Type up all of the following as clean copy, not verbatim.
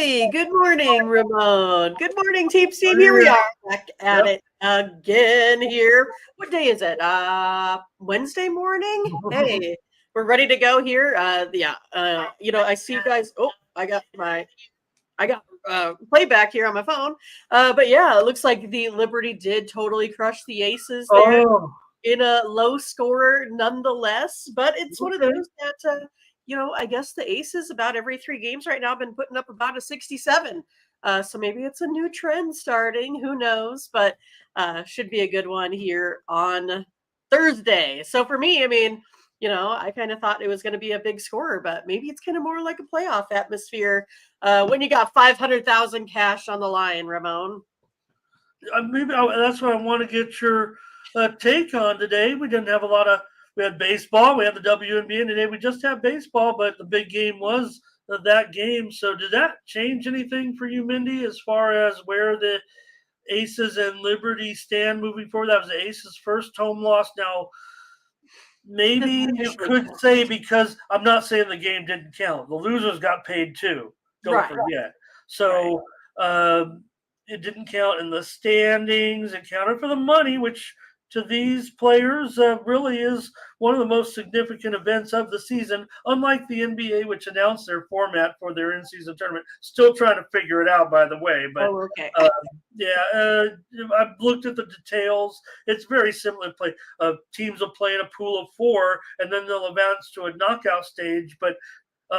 Hey, good morning, Ramon. Good morning, Team Steve. Here we are back at it again here. What day is it? Wednesday morning? Hey, we're ready to go here. I see you guys. Oh, I got playback here on my phone. But yeah, it looks like the Liberty did totally crush the Aces there Oh, in a low scorer nonetheless. But it's one of okay. those that I guess the Aces about every 3 games right now have been putting up about a 67. So maybe it's a new trend starting. Who knows? But should be a good one here on Thursday. So for me, I mean, I kind of thought it was going to be a big scorer, but maybe it's kind of more like a playoff atmosphere when you got 500,000 cash on the line, Ramon. That's what I want to get your take on today. We didn't have a lot of. We had baseball. We had the WNBA, and today we just had baseball. But the big game was that game. So did that change anything for you, Mindy, as far as where the Aces and Liberty stand moving forward? That was the Aces' first home loss. Now, maybe you could say, because I'm not saying the game didn't count. The losers got paid too. Don't forget. So it didn't count in the standings. It counted for the money, which to these players really is one of the most significant events of the season. Unlike the NBA, which announced their format for their in-season tournament, still trying to figure it out, by the way. But Okay. I've looked at the details. It's very similar to play. Teams will play in a pool of 4, and then they'll advance to a knockout stage. But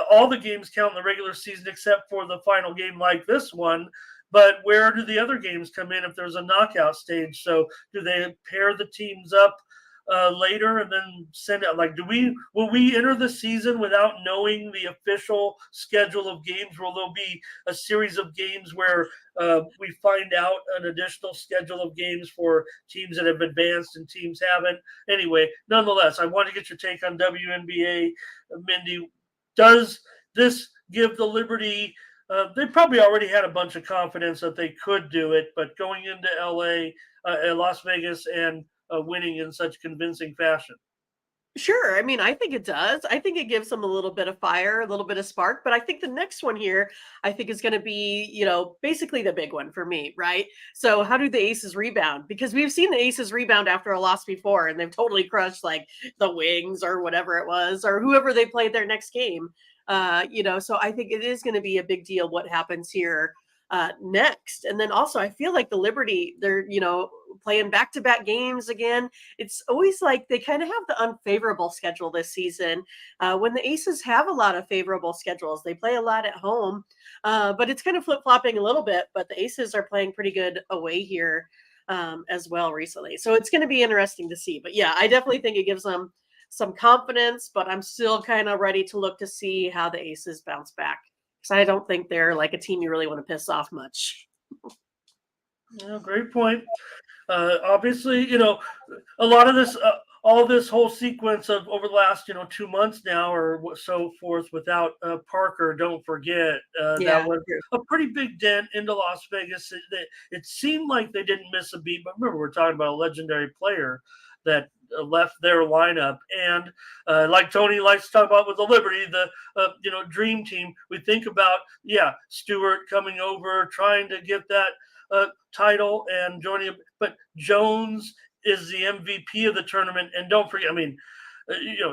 all the games count in the regular season except for the final game like this one. But where do the other games come in if there's a knockout stage? So do they pair the teams up later and then send it? Like, will we enter the season without knowing the official schedule of games? Will there be a series of games where we find out an additional schedule of games for teams that have advanced and teams haven't? Anyway, nonetheless, I want to get your take on WNBA, Mindy. Does this give the Liberty? They probably already had a bunch of confidence that they could do it, but going into LA, Las Vegas, and winning in such convincing fashion. Sure. I mean, I think it does. I think it gives them a little bit of fire, a little bit of spark. But I think the next one here, I think is going to be, basically the big one for me, right? So, how do the Aces rebound? Because we've seen the Aces rebound after a loss before, and they've totally crushed like the Wings or whatever it was, or whoever they played their next game. So I think it is going to be a big deal what happens here next. And then also, I feel like the Liberty, they're, playing back to back games again. It's always like they kind of have the unfavorable schedule this season. When the Aces have a lot of favorable schedules, they play a lot at home, but it's kind of flip flopping a little bit. But the Aces are playing pretty good away here as well recently. So it's going to be interesting to see. But yeah, I definitely think it gives them some confidence, but I'm still kind of ready to look to see how the Aces bounce back. Because I don't think they're like a team you really want to piss off much. Yeah, great point. Obviously, a lot of this, all this whole sequence of over the last, 2 months now or so forth without Parker, don't forget, that Yeah, was true. a pretty big dent into Las Vegas. It seemed like they didn't miss a beat, but remember, we're talking about a legendary player that left their lineup. And like Tony likes to talk about with the Liberty, the, dream team, we think about, Stewart coming over, trying to get that title and joining him. But Jones is the MVP of the tournament. And don't forget, I mean,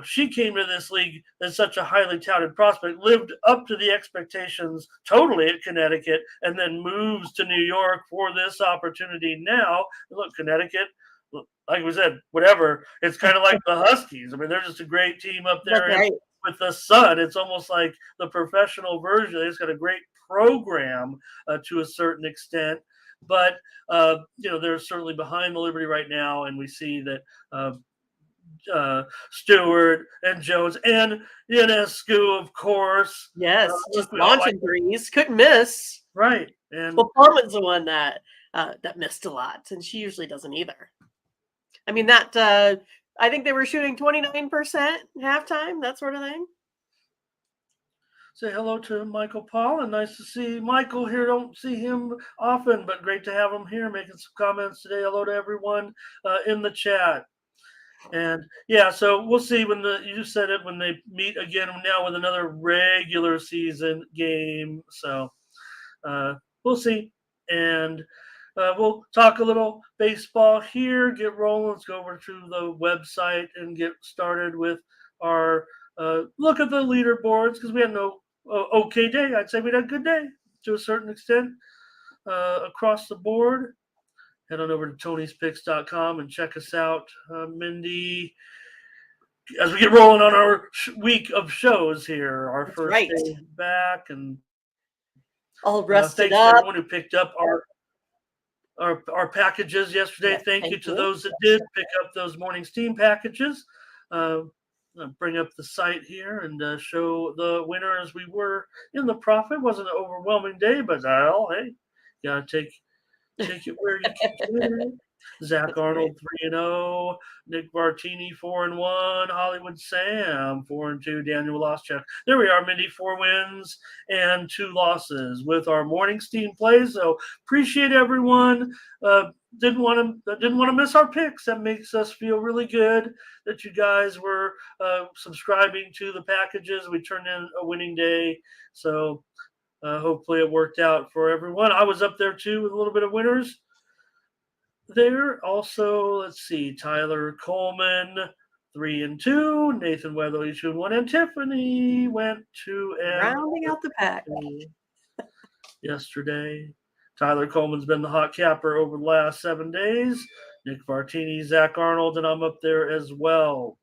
she came to this league as such a highly touted prospect, lived up to the expectations totally at Connecticut, and then moves to New York for this opportunity now. Look, Connecticut, like we said, whatever. It's kind of like the Huskies. I mean, they're just a great team up That's there. And right. with the Sun, it's almost like the professional version. It's got a great program to a certain extent. But they're certainly behind the Liberty right now, and we see that Stewart and Jones and Ionescu, of course. Yes, just launching threes, couldn't miss. Right, and Well, Pullman's the one that missed a lot, and she usually doesn't either. I mean that I think they were shooting 29% halftime, that sort of thing. say hello to Michael Paul, and nice to see Michael here. Don't see him often, but great to have him here making some comments today. Hello to everyone in the chat. And so we'll see when you said it, when they meet again now with another regular season game. So We'll see. And we'll talk a little baseball here, get rolling. Let's go over to the website and get started with our look at the leaderboards because we had no okay day. I'd say we had a good day to a certain extent across the board. Head on over to Tony'sPicks.com and check us out, Mindy. As we get rolling on our week of shows here, our That's first right. day back, and All rested thanks to up. everyone who picked up our packages yesterday. Yeah, thank you to those that did pick up those morning steam packages. Bring up the site here and show the winners. We were in the profit. Wasn't an overwhelming day, but hey, gotta take it where you can. Zach That's Arnold 3-0, Nick Martini 4-1, Hollywood Sam 4-2, Daniel Loschuk. There we are, Mindy, 4 wins and 2 losses with our morning steam plays. So appreciate everyone. Didn't want to miss our picks. That makes us feel really good that you guys were subscribing to the packages. We turned in a winning day, so hopefully it worked out for everyone. I was up there too with a little bit of winners there. Also, let's see, Tyler Coleman 3-2, Nathan Weatherly 2-1, and Tiffany went 2 rounding out the pack yesterday. Tyler Coleman's been the hot capper over the last 7 days. Nick Martini, Zach Arnold, and I'm up there as well.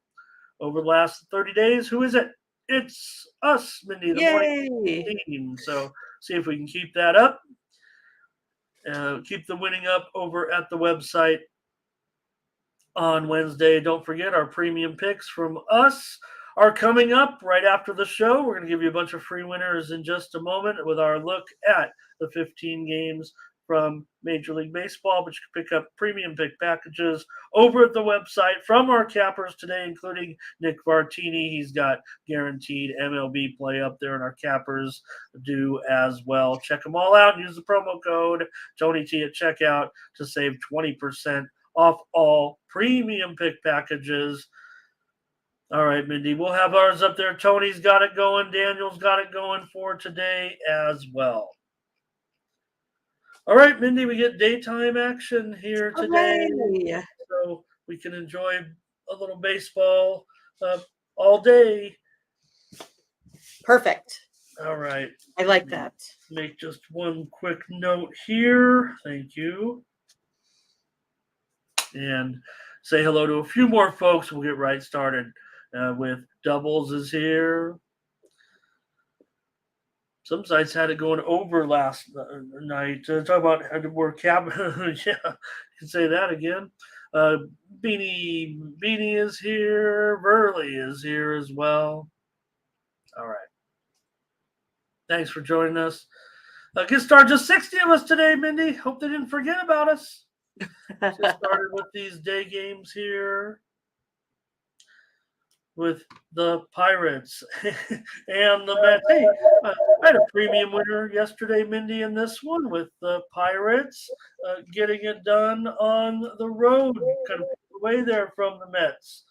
Over the last 30 days, who is it? It's us, Mindy, the morning team. So see if we can keep that up. Keep the winning up over at the website on Wednesday. Don't forget our premium picks from us are coming up right after the show. We're going to give you a bunch of free winners in just a moment with our look at the 15 games from Major League Baseball, but you can pick up premium pick packages over at the website from our cappers today, including Nick Martini. He's got guaranteed MLB play up there, and our cappers do as well. Check them all out and use the promo code TonyT at checkout to save 20% off all premium pick packages. All right, Mindy, we'll have ours up there. Tony's got it going. Daniel's got it going for today as well. All right, Mindy, we get daytime action here today. Hooray. So we can enjoy a little baseball all day. Perfect. All right. I like that. Make just one quick note here. Thank you. And say hello to a few more folks. We'll get right started with Doubles is here. Some sites had it going over last night. Talk about how to work cap. Yeah, you can say that again. Beanie is here. Burley is here as well. All right. Thanks for joining us. Get started. Just 60 of us today, Mindy. Hope they didn't forget about us. Get started with these day games here with the Pirates and the Mets. Hey, I had a premium winner yesterday, Mindy, in this one with the Pirates getting it done on the road, kind of away there from the Mets.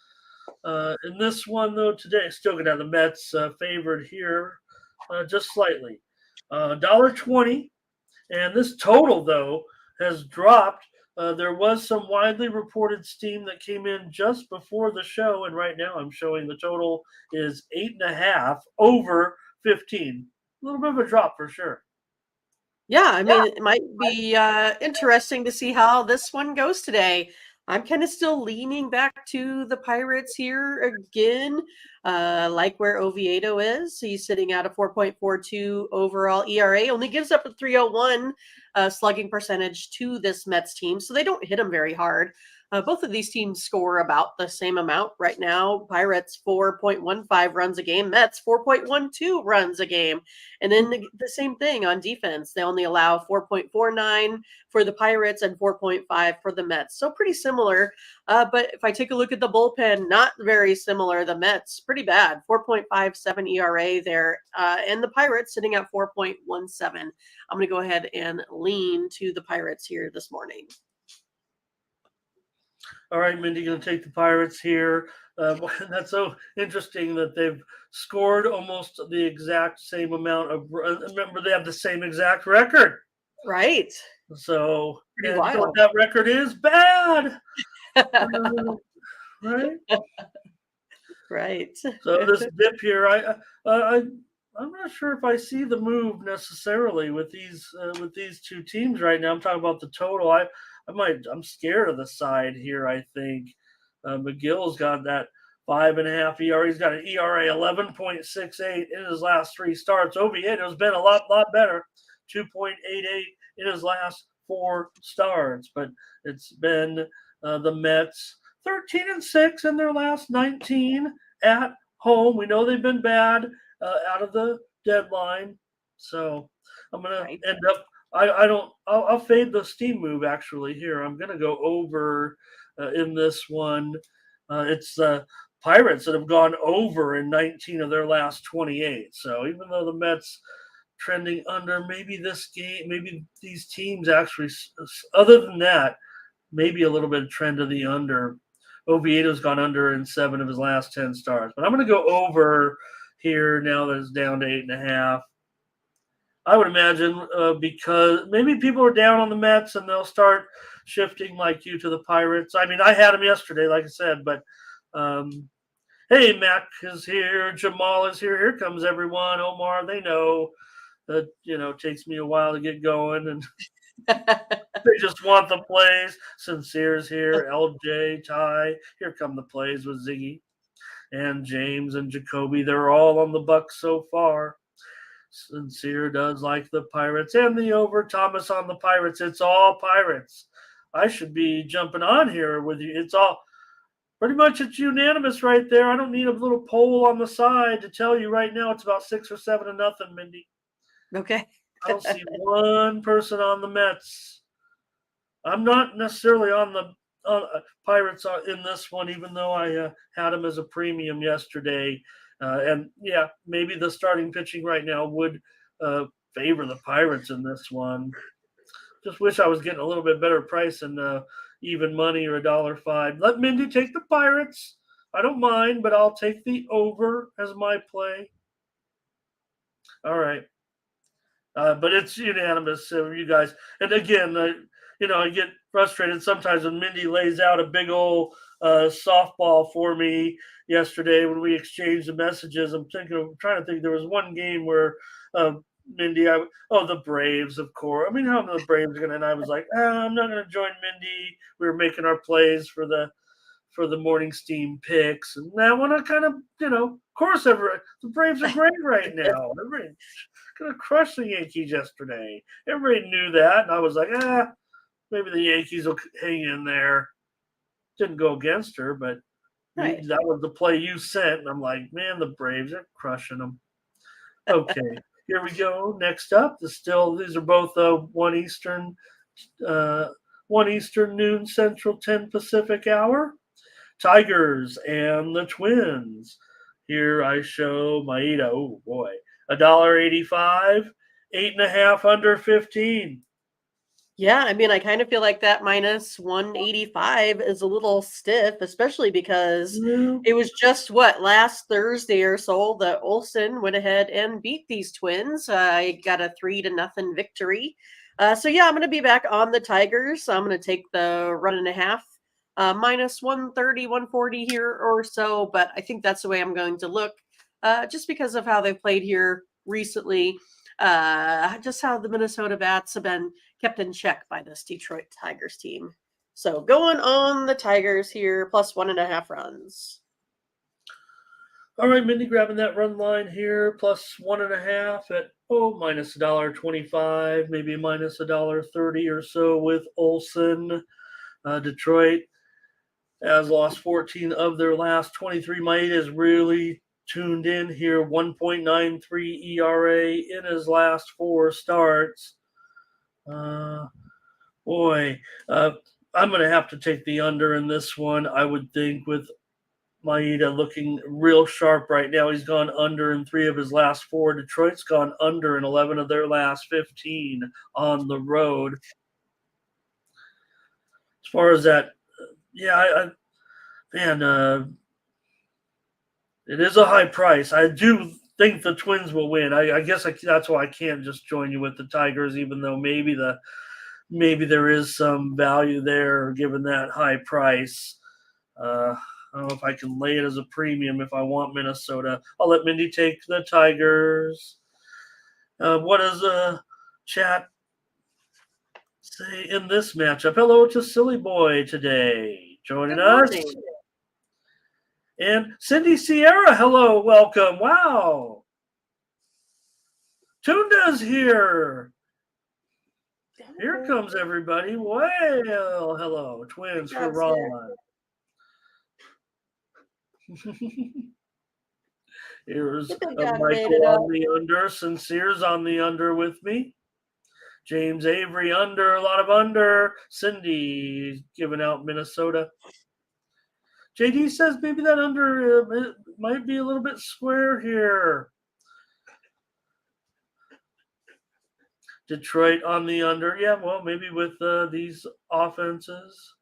In this one, though, today, still going to have the Mets favored here just slightly. $1.20. And this total, though, has dropped. There was some widely reported steam that came in just before the show, and right now I'm showing the total is 8.5 over 15. A little bit of a drop for sure. Yeah, I mean, it might be interesting to see how this one goes today. I'm kind of still leaning back to the Pirates here again, like where Oviedo is. He's sitting at a 4.42 overall ERA, only gives up a 301 slugging percentage to this Mets team, so they don't hit him very hard. Both of these teams score about the same amount right now. Pirates 4.15 runs a game, Mets 4.12 runs a game. And then the same thing on defense. They only allow 4.49 for the Pirates and 4.5 for the Mets. So pretty similar. But if I take a look at the bullpen, not very similar. The Mets, pretty bad. 4.57 ERA there. And the Pirates sitting at 4.17. I'm going to go ahead and lean to the Pirates here this morning. All right, Mindy, going to take the Pirates here. That's so interesting that they've scored almost the exact same amount of. Remember, they have the same exact record. Right. So, Pretty and you know what wild. that record is? Bad, right? Right. So this dip here, I I'm not sure if I see the move necessarily with these two teams right now. I'm talking about the total. I'm scared of the side here. I think McGill's got that 5.5 ERA. He's got an ERA 11.68 in his last three starts. Oviedo's been a lot better, 2.88 in his last four starts. But it's been the Mets 13-6 in their last 19 at home. We know they've been bad out of the deadline, so I'm gonna Right. end up. I don't. I'll fade the steam move actually here. I'm gonna go over in this one. It's the Pirates that have gone over in 19 of their last 28. So even though the Mets trending under, maybe this game, maybe these teams actually. Other than that, maybe a little bit of trend of the under. Oviedo's gone under in 7 of his last 10 starts, but I'm going to go over here now that it's down to 8.5. I would imagine because maybe people are down on the Mets and they'll start shifting like you to the Pirates. I mean, I had them yesterday, like I said, but hey, Mac is here, Jamal is here. Here comes everyone. Omar, they know that it takes me a while to get going, and they just want the plays. Sincere's here, LJ, Ty. Here come the plays with Ziggy and James and Jacoby. They're all on the Bucks so far. Sincere does like the Pirates and the over. Thomas on the Pirates. It's all Pirates. I should be jumping on here with you. It's all pretty much it's unanimous right there. I don't need a little poll on the side to tell you right now. It's about 6 or 7-0, Mindy. Okay. I don't see one person on the Mets. I'm not necessarily on the Pirates in this one, even though I had them as a premium yesterday. And yeah, maybe the starting pitching right now would favor the Pirates in this one. Just wish I was getting a little bit better price than even money or $1.05. Let Mindy take the Pirates. I don't mind, but I'll take the over as my play. All right. But it's unanimous. So you guys, and again, I get frustrated sometimes when Mindy lays out a big old softball for me yesterday when we exchanged the messages. I'm trying to think. There was one game where Mindy, the Braves, of course. I mean, how the Braves are gonna? And I was like, I'm not gonna join Mindy. We were making our plays for the morning steam picks, and now when I kind of, of course, the Braves are great right now. Everybody gonna crush the Yankees yesterday. Everybody knew that, and I was like, maybe the Yankees will hang in there. Didn't go against her, but Right. that was the play you sent, and I'm like, man, the Braves are crushing them. Okay, here we go. Next up, these are both 1 Eastern, 1 Eastern, noon Central, 10 Pacific hour. Tigers and the Twins. Here I show Maeda. Oh boy, $1.85, 8.5 under 15. Yeah, I mean, I kind of feel like that minus 185 is a little stiff, especially because Yeah. it was just last Thursday or so that Olsen went ahead and beat these Twins. I got a 3-0 victory. So yeah, I'm going to be back on the Tigers. I'm going to take the run and a half, minus 130, 140 here or so. But I think that's the way I'm going to look, just because of how they've played here recently. Just how the Minnesota Bats have been kept in check by this Detroit Tigers team. So going on the Tigers here, plus 1.5 runs. All right, Mindy, grabbing that run line here, plus 1.5 at minus $1.25, maybe minus $1.30 or so with Olsen. Detroit has lost 14 of their last 23. Maeda is really tuned in here, 1.93 ERA in his last four starts. Boy, I'm going to have to take the under in this one, I would think, with Maeda looking real sharp right now. He's gone under in 3 of his last 4. Detroit's gone under in 11 of their last 15 on the road. As far as that, yeah, It is a high price. I do think the Twins will win. I guess that's why I can't just join you with the Tigers, even though maybe there is some value there given that high price. I don't know if I can lay it as a premium if I want Minnesota. I'll let Mindy take the Tigers. What does the chat say in this matchup? Hello to Silly Boy today, joining Good us. morning. And Cindy Sierra, hello, welcome. Wow. Tunda's here. Here comes everybody. Well, hello, Twins for Ron. Here's Michael on the under. Sincere's on the under with me. James Avery under, a lot of under. Cindy giving out Minnesota. JD says maybe that under it might be a little bit square here. Detroit on the under. Yeah, well, maybe with these offenses.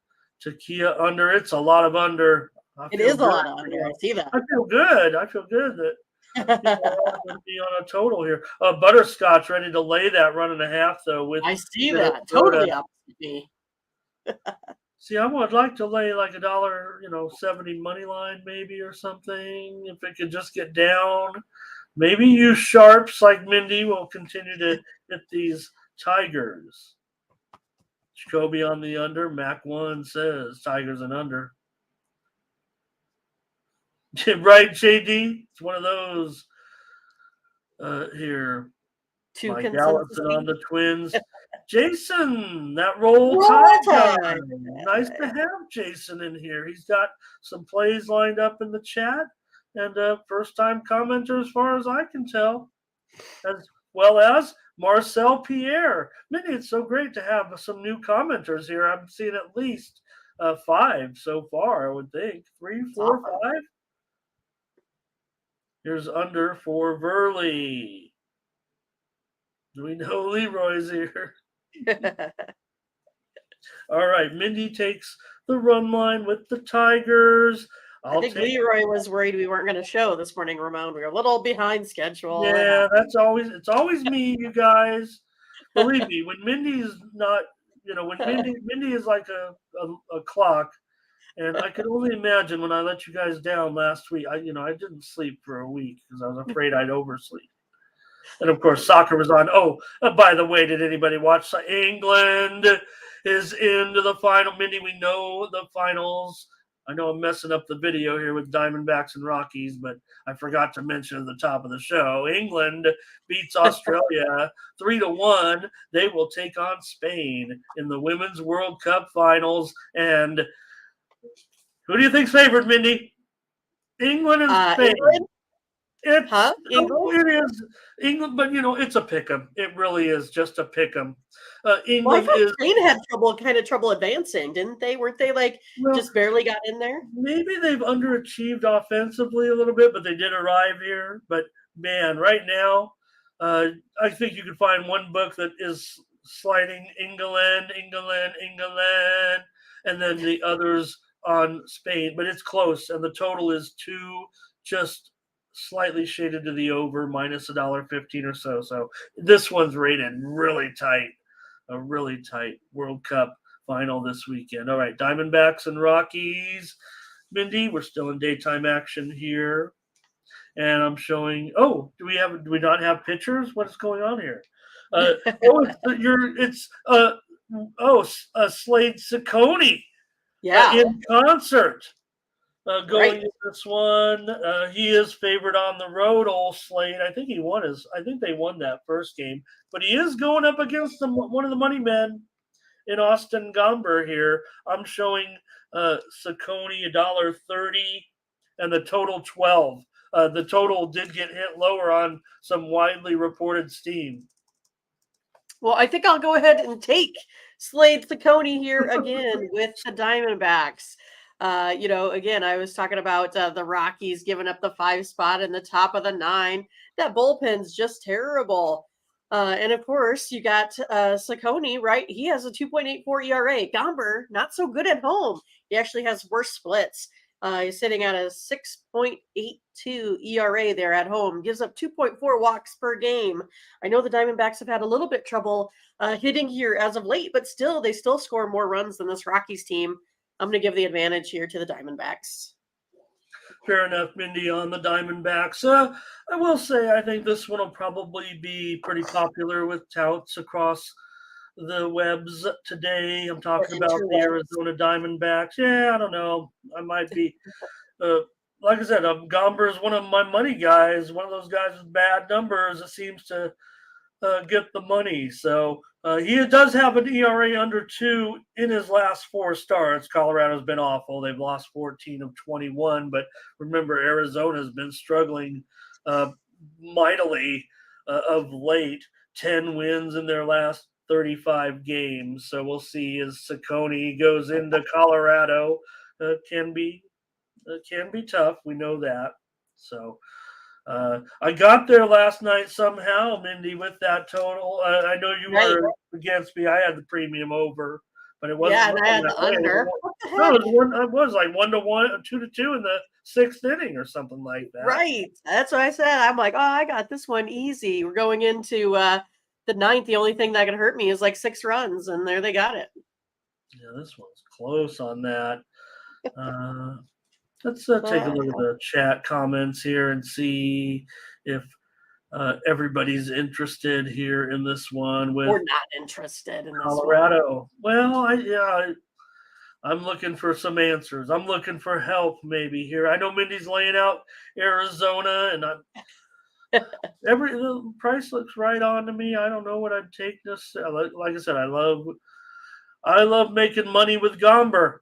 Takia under. It's a lot of under. It is a lot of under. I see that. I feel good. I feel good that going to be on a total here. Butterscotch ready to lay that 1.5 though. With I see that totally opposite me. See, I would like to lay like $1.70 money line maybe or something if it could just get down. Maybe use sharps like Mindy will continue to hit these Tigers. Jacoby on the under. Mac 1 says Tigers and under. Right, JD? It's one of those here. Mike Allison on the Twins. Jason, that roll tide. Nice to have Jason in here. He's got some plays lined up in the chat. And first-time commenter as far as I can tell. As well as Marcel Pierre. Mindy, it's so great to have some new commenters here. I've seen at least 5 so far, I would think. 3, 4, 5. Here's under for Verley. Do we know Leroy's here? All right, Mindy takes the run line with the Tigers. I think Leroy was worried we weren't going to show this morning, Ramon. We were a little behind schedule. Yeah, it's always me, you guys. Believe me, when Mindy's not, when Mindy is like a clock, and I could only imagine when I let you guys down last week. I didn't sleep for a week because I was afraid I'd oversleep. And of course, soccer was on. Oh, by the way, did anybody watch? England is into the final. Mindy, we know the finals. I know I'm messing up the video here with Diamondbacks and Rockies, but I forgot to mention at the top of the show. England beats Australia 3-1. They will take on Spain in the Women's World Cup Finals. And who do you think's favored, Mindy? England and Spain. England? It is England, but it's a pick'em. It really is just a pick'em. England Spain had trouble advancing, didn't they? Weren't they just barely got in there? Maybe they've underachieved offensively a little bit, but they did arrive here. But man, right now, I think you could find one book that is sliding England, and then the others on Spain. But it's close, and the total is 2, just slightly shaded to the over, minus $1.15 or so. So this one's rated really tight. A really tight World Cup final this weekend. All right, Diamondbacks and Rockies. Mindy, we're still in daytime action here. And I'm showing, do we not have pictures? What is going on here? Slade Ciccone. Yeah. In concert. Going in this one, he is favored on the road. Old Slade, I think they won that first game, but he is going up against one of the money men in Austin Gomber here. I'm showing Ciccone $1.30 and the total 12. The total did get hit lower on some widely reported steam. Well, I think I'll go ahead and take Slade Ciccone here again with the Diamondbacks. Again, I was talking about the Rockies giving up the 5 spot in the top of the 9. That bullpen's just terrible. And of course, you got Ciccone, right? He has a 2.84 ERA. Gomber, not so good at home. He actually has worse splits. He's sitting at a 6.82 ERA there at home. Gives up 2.4 walks per game. I know the Diamondbacks have had a little bit trouble hitting here as of late, but still, they still score more runs than this Rockies team. I'm going to give the advantage here to the Diamondbacks. Fair enough, Mindy, on the Diamondbacks. I will say I think this one will probably be pretty popular with touts across the webs today. I'm talking about the Interwebs. Arizona Diamondbacks. Yeah, I don't know. I might be. Uh, like I said, Gomber is one of my money guys. One of those guys with bad numbers that seems to get the money. So he does have an ERA under 2 in his last 4 starts. Colorado's been awful. They've lost 14 of 21. But remember, Arizona's been struggling mightily of late. 10 wins in their last 35 games. So we'll see as Ciccone goes into Colorado. Can be tough. We know that. So I got there last night somehow, Mindy, with that total. I know you Right. were against me. I had the premium over, but it wasn't. Yeah, and I had the under. What the No, heck? it was like 1-1, 2-2 in the 6th inning or something like that. Right. That's what I said. I'm like, oh, I got this one easy. We're going into the 9th. The only thing that can hurt me is like 6 runs, and there they got it. Yeah, this one's close on that. Let's take a look at the chat comments here and see if everybody's interested here in this one with We're not interested in this Colorado. Well, I'm looking for some answers. I'm looking for help maybe here. I know Mindy's laying out Arizona, and the price looks right on to me. I don't know what I'd take this. Like I said, I love making money with Gomber.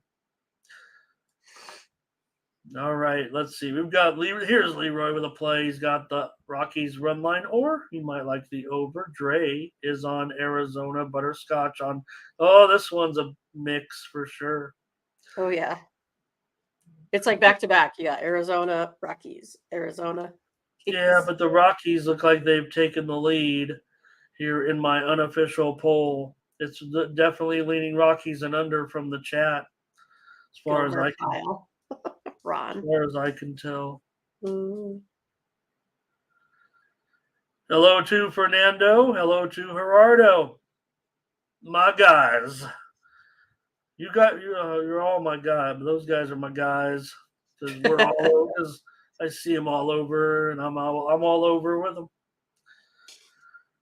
All right, let's see. We've got here's Leroy with a play. He's got the Rockies run line, or he might like the over. Dre is on Arizona, Butterscotch on. Oh, this one's a mix for sure. Oh yeah, it's like back to back. You got Arizona, Rockies, Arizona. Yeah, but the Rockies look like they've taken the lead here in my unofficial poll. It's definitely leaning Rockies and under from the chat, as far as I can. Ron. As far as I can tell. Mm. Hello to Fernando. Hello to Gerardo. My guys. You're all my guys, but those guys are my guys because we're all because I see them all over, and I'm all over with them.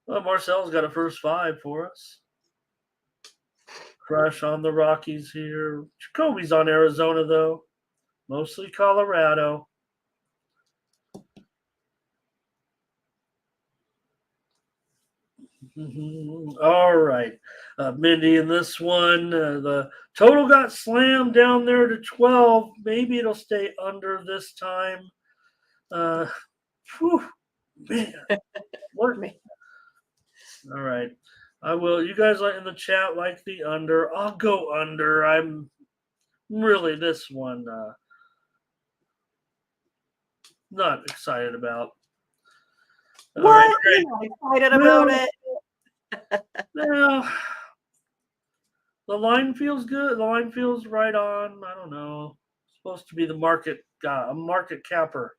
Well, Marcel's got a first 5 for us. Crush on the Rockies here. Jacoby's on Arizona though. Mostly Colorado. All right. Mindy, in this one, the total got slammed down there to 12. Maybe it'll stay under this time. Whew, man. What? All right. I will. You guys in the chat like the under. I'll go under. I'm really this one not excited about. What? Right, you're not excited about it? No. The line feels good. The line feels right on. I don't know. It's supposed to be the market guy, a market capper.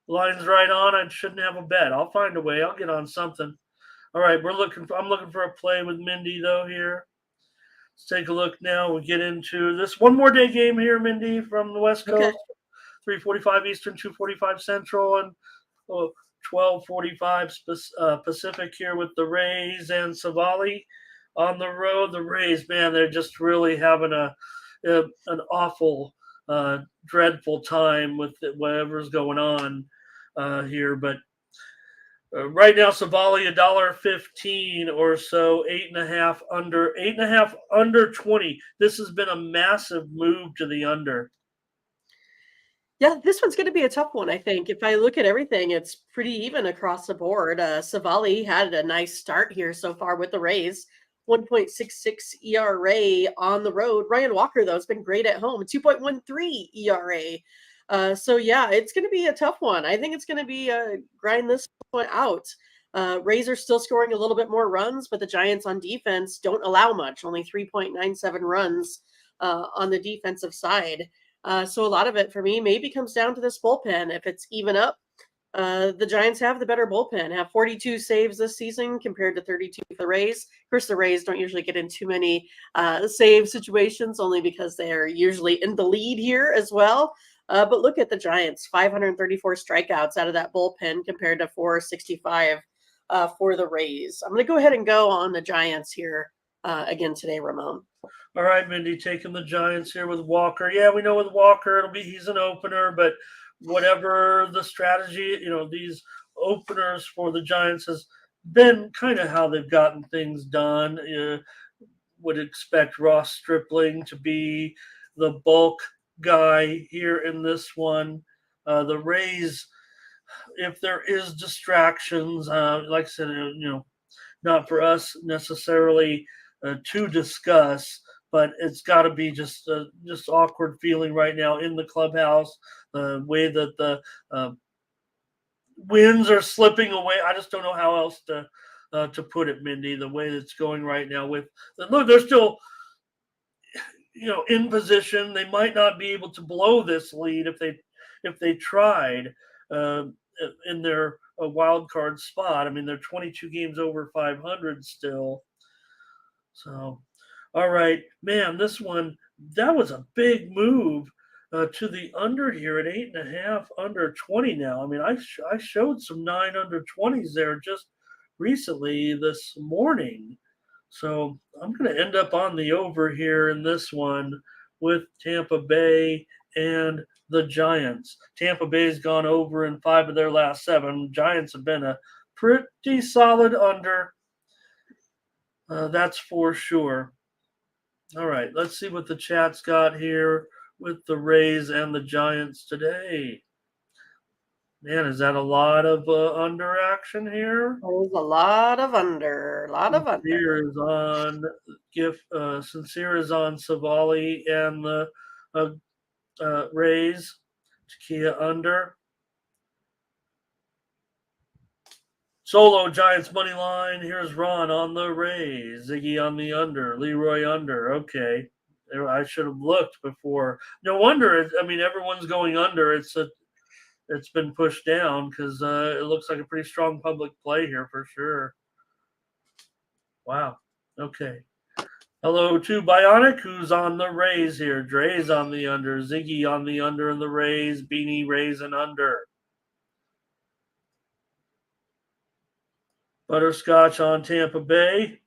The line's right on. I shouldn't have a bet. I'll find a way. I'll get on something. All right, I'm looking for a play with Mindy though here. Let's take a look now. We get into this one more day game here, Mindy, from the West Coast. 3:45 Eastern, 2:45 Central, and 12:45 Pacific here with the Rays and Savali on the road. The Rays, man, they're just really having an awful, dreadful time with whatever's going on here. But right now, Savali $1.15 or so, 8.5 under 20. This has been a massive move to the under. Yeah, this one's going to be a tough one, I think. If I look at everything, it's pretty even across the board. Savali had a nice start here so far with the Rays. 1.66 ERA on the road. Ryan Walker, though, has been great at home. 2.13 ERA. So, yeah, it's going to be a tough one. I think it's going to be grind this one out. Rays are still scoring a little bit more runs, but the Giants on defense don't allow much. Only 3.97 runs on the defensive side. So a lot of it for me maybe comes down to this bullpen. If it's even up, the Giants have the better bullpen, have 42 saves this season compared to 32 for the Rays. Of course, the Rays don't usually get in too many save situations, only because they're usually in the lead here as well. But look at the Giants, 534 strikeouts out of that bullpen compared to 465 for the Rays. I'm going to go ahead and go on the Giants here again today, Ramon. All right, Mindy, taking the Giants here with Walker. Yeah, we know with Walker, he's an opener, but whatever the strategy, these openers for the Giants has been kind of how they've gotten things done. Would expect Ross Stripling to be the bulk guy here in this one. The Rays, if there is distractions, like I said, not for us necessarily to discuss, but it's got to be just awkward feeling right now in the clubhouse. The way that the wins are slipping away. I just don't know how else to put it, Mindy. The way that's going right now with look, they're still in position. They might not be able to blow this lead if they tried in their wild card spot. I mean, they're 22 games over 500 still. So, all right, man, this one, that was a big move to the under here at 8.5, under 20 now. I mean, I showed some 9 under 20s there just recently this morning. So I'm going to end up on the over here in this one with Tampa Bay and the Giants. Tampa Bay's gone over in 5 of their last 7. Giants have been a pretty solid under. That's for sure. All right, let's see what the chat's got here with the Rays and the Giants today. Man, is that a lot of under action here? There's a lot of under, Sincere is on Sincere is on Savali and the Rays. Takia under. Solo Giants money line. Here's Ron on the Rays. Ziggy on the under. Leroy under. Okay. I should have looked before. No wonder. Everyone's going under. It's been pushed down because it looks like a pretty strong public play here for sure. Wow. Okay. Hello to Bionic, who's on the Rays here. Dre's on the under. Ziggy on the under and the Rays. Beanie Rays and under. Butterscotch on Tampa Bay.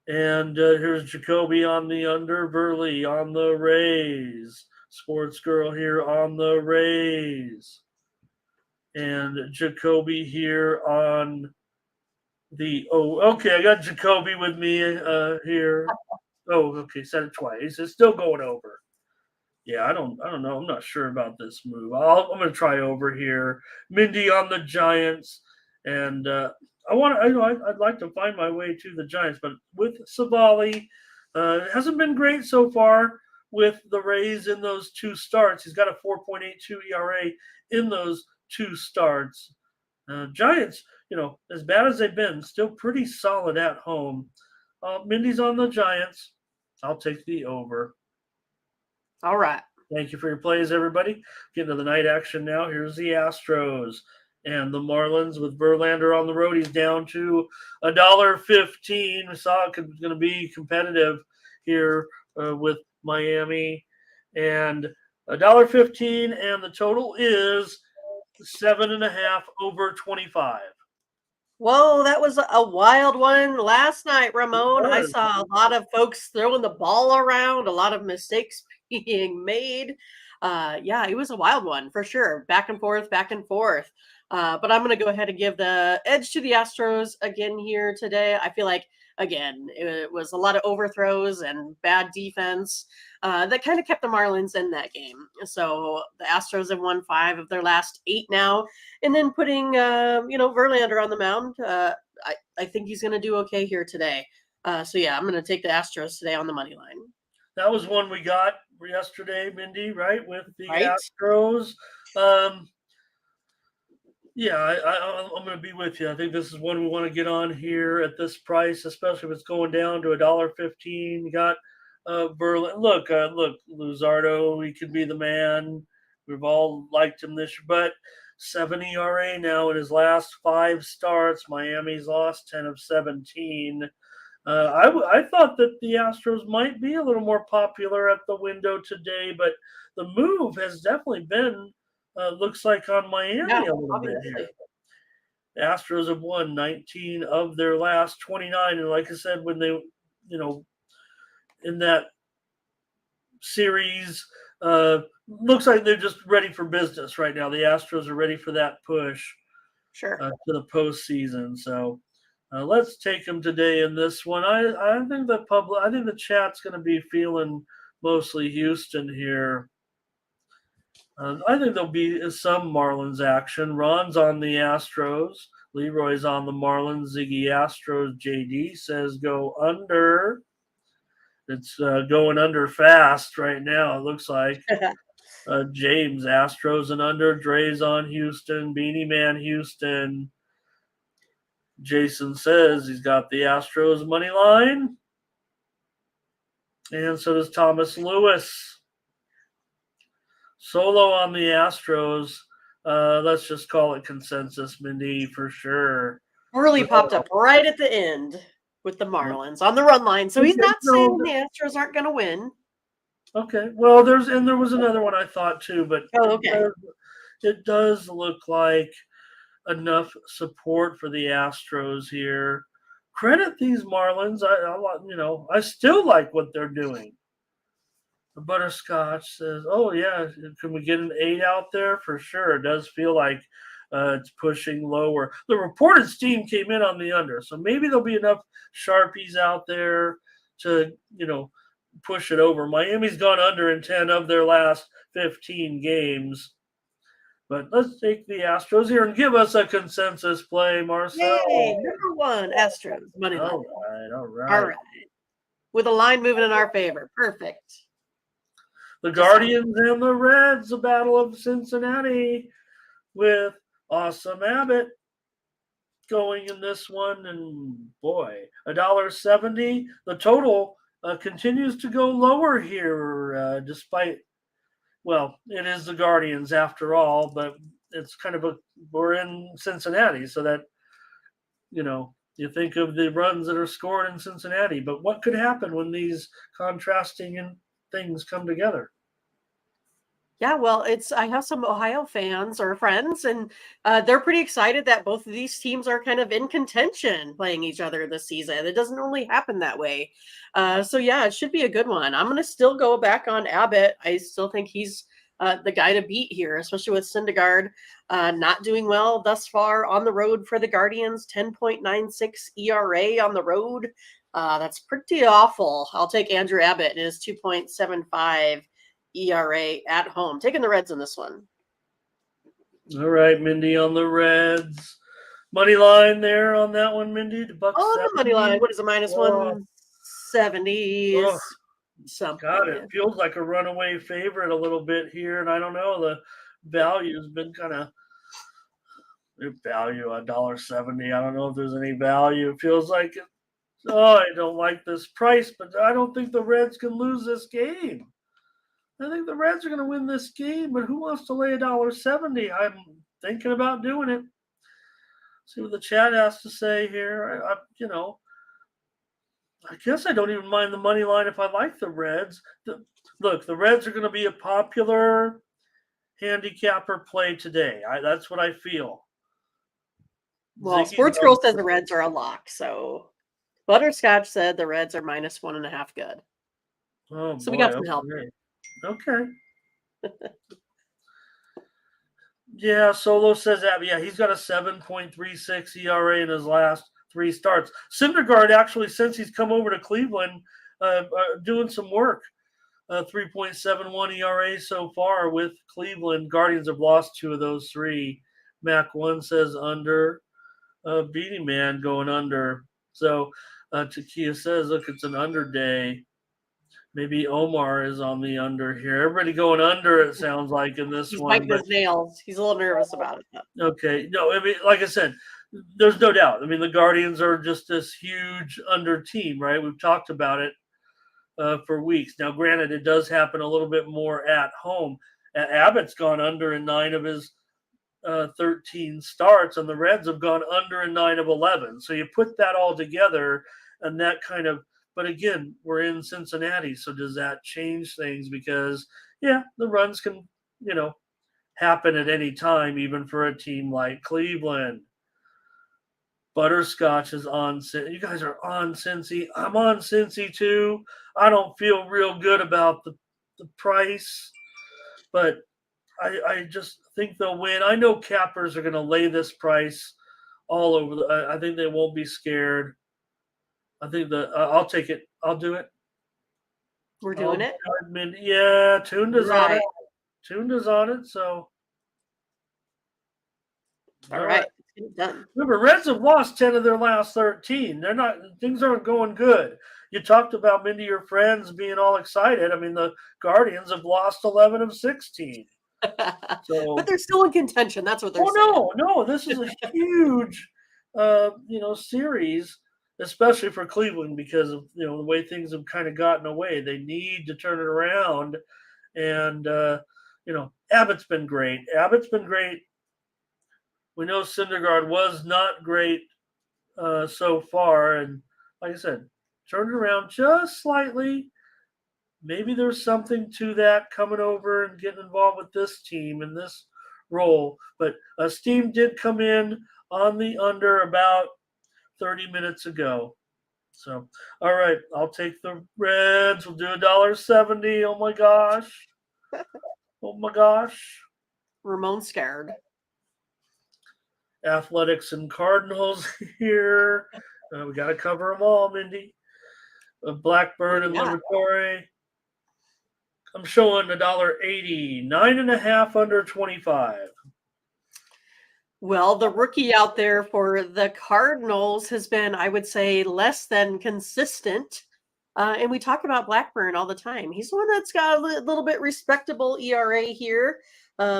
And here's Jacoby on the under. Burley on the Rays. Sports Girl here on the Rays. And Jacoby here on the okay, I got Jacoby with me here. Oh, okay, said it twice. It's still going over. Yeah, I don't know. I'm not sure about this move. I'm going to try over here. Mindy on the Giants, and I'd like to find my way to the Giants, but with Savali, it hasn't been great so far with the Rays in those 2 starts. He's got a 4.82 ERA in those 2 starts. Giants, as bad as they've been, still pretty solid at home. Mindy's on the Giants. I'll take the over. All right. Thank you for your plays, everybody. Getting to the night action now. Here's the Astros and the Marlins with Verlander on the road. He's down to $1.15. We saw it was going to be competitive here with Miami. And $1.15, and the total is 7.5 over 25. Whoa, that was a wild one last night, Ramon. I saw a lot of folks throwing the ball around, a lot of mistakes being made. Yeah, it was a wild one for sure. Back and forth, back and forth. But I'm going to go ahead and give the edge to the Astros again here today. I feel like, again, it was a lot of overthrows and bad defense that kind of kept the Marlins in that game. So the Astros have won 5 of their last 8 now. And then putting, Verlander on the mound, I think he's going to do okay here today. So, yeah, I'm going to take the Astros today on the money line. That was one we got yesterday, Mindy, right, with the Right. Astros. Yeah, I'm going to be with you. I think this is one we want to get on here at this price, especially if it's going down to $1.15. You got Verlin. Look, Luzardo, he could be the man. We've all liked him this year, but 7 ERA now in his last 5 starts. Miami's lost 10 of 17. I thought that the Astros might be a little more popular at the window today, but the move has definitely been, looks like, on Miami Yeah, a little bit here. obviously. The Astros have won 19 of their last 29. And like I said, when they, in that series, looks like they're just ready for business right now. The Astros are ready for that push Sure. to the postseason. So let's take them today in this one. I think I think the chat's going to be feeling mostly Houston here. I think there'll be some Marlins action. Ron's on the Astros. Leroy's on the Marlins. Ziggy Astros. JD says go under. It's going under fast right now, it looks like. James Astros and under. Dre's on Houston. Beanie Man Houston. Jason says he's got the Astros money line. And so does Thomas Lewis. Solo on the Astros. Let's just call it consensus, Mindy, for sure. Really popped up right at the end with the Marlins on the run line. So he's not saying the Astros aren't going to win. Okay. Well, there was another one I thought too, but okay. It does look like enough support for the Astros here. Credit these Marlins. I still like what they're doing. The Butterscotch says, "Oh yeah, can we get an 8 out there for sure?" It does feel like it's pushing lower. The reported steam came in on the under, so maybe there'll be enough Sharpies out there to push it over. Miami's gone under in 10 of their last 15 games. But let's take the Astros here and give us a consensus play, Marcel. Yay, number 1, Astros money line. All right. With a line moving in our favor. Perfect. The Guardians and the Reds, the Battle of Cincinnati with Awesome Abbott going in this one. And boy, $1.70. The total continues to go lower here despite, well, it is the Guardians after all, but it's kind of we're in Cincinnati, so that, you think of the runs that are scored in Cincinnati, but what could happen when these contrasting things come together? Yeah, well, I have some Ohio fans or friends, and they're pretty excited that both of these teams are kind of in contention playing each other this season. It doesn't normally happen that way. So yeah, it should be a good one. I'm going to still go back on Abbott. I still think he's the guy to beat here, especially with Syndergaard not doing well thus far on the road for the Guardians. 10.96 ERA on the road. That's pretty awful. I'll take Andrew Abbott and his 2.75 ERA at home. Taking the Reds in this one. All right, Mindy on the Reds. Money line there on that one, Mindy. On the money line. What is it, minus 170? Something. God, it feels like a runaway favorite a little bit here, and I don't know. The value has been kind of value $1.70. I don't know if there's any value. It feels like I don't like this price, but I don't think the Reds can lose this game. I think the Reds are going to win this game, but who wants to lay $1.70? I'm thinking about doing it. See what the chat has to say here. I guess I don't even mind the money line if I like the Reds. Look, the Reds are going to be a popular handicapper play today. That's what I feel. Well, Sports Girl says the Reds are a lock, so Butterscotch said the Reds are minus 1.5 good. Oh, so we got some help. Okay. Yeah, Solo says that. Yeah, he's got a 7.36 ERA in his last 3 starts. Syndergaard, actually, since he's come over to Cleveland, doing some work. 3.71 ERA so far with Cleveland. Guardians have lost 2 of those 3. Mac 1 says under. Beanie Man going under. So Takia says, look, it's an under day. Maybe Omar is on the under here. Everybody going under, it sounds like, in this one. He's biting his nails. He's a little nervous about it. Okay. No, I mean, like I said, there's no doubt. I mean, the Guardians are just this huge under team, right? We've talked about it. for weeks. Now, granted, it does happen a little bit more at home. Abbott's gone under in 9 of his 13 starts, and the Reds have gone under in 9 of 11. So you put that all together, and that kind of. But again, we're in Cincinnati, so does that change things? Because yeah, the runs can happen at any time, even for a team like Cleveland. Butterscotch is on. You guys are on Cincy. I'm on Cincy too. I don't feel real good about the price, but I just think they'll win. I know cappers are going to lay this price all over. I think they won't be scared. I think I'll take it. I'll do it. We're doing it. Yeah, Tunda's on it. Right. Tunda's on it. So All right. Let's get it done. Remember, Reds have lost 10 of their last 13. Things aren't going good. You talked about Mindy, your friends being all excited. I mean, the Guardians have lost 11 of 16. So, but they're still in contention. That's what they're saying. No. This is a huge, series, especially for Cleveland because of the way things have kind of gotten away. They need to turn it around, and Abbott's been great. We know Syndergaard was not great so far, and like I said, turned it around just slightly. Maybe there's something to that coming over and getting involved with this team in this role. But Steam did come in on the under about 30 minutes ago. So, all right, I'll take the Reds. We'll do $1.70. Oh my gosh. Oh my gosh. Ramon scared. Athletics and Cardinals here. We got to cover them all, Mindy. Blackburn and Liberatore. I'm showing $1.80. 9.5 under 25. Well, the rookie out there for the Cardinals has been, I would say, less than consistent. And we talk about Blackburn all the time. He's the one that's got a little bit respectable ERA here,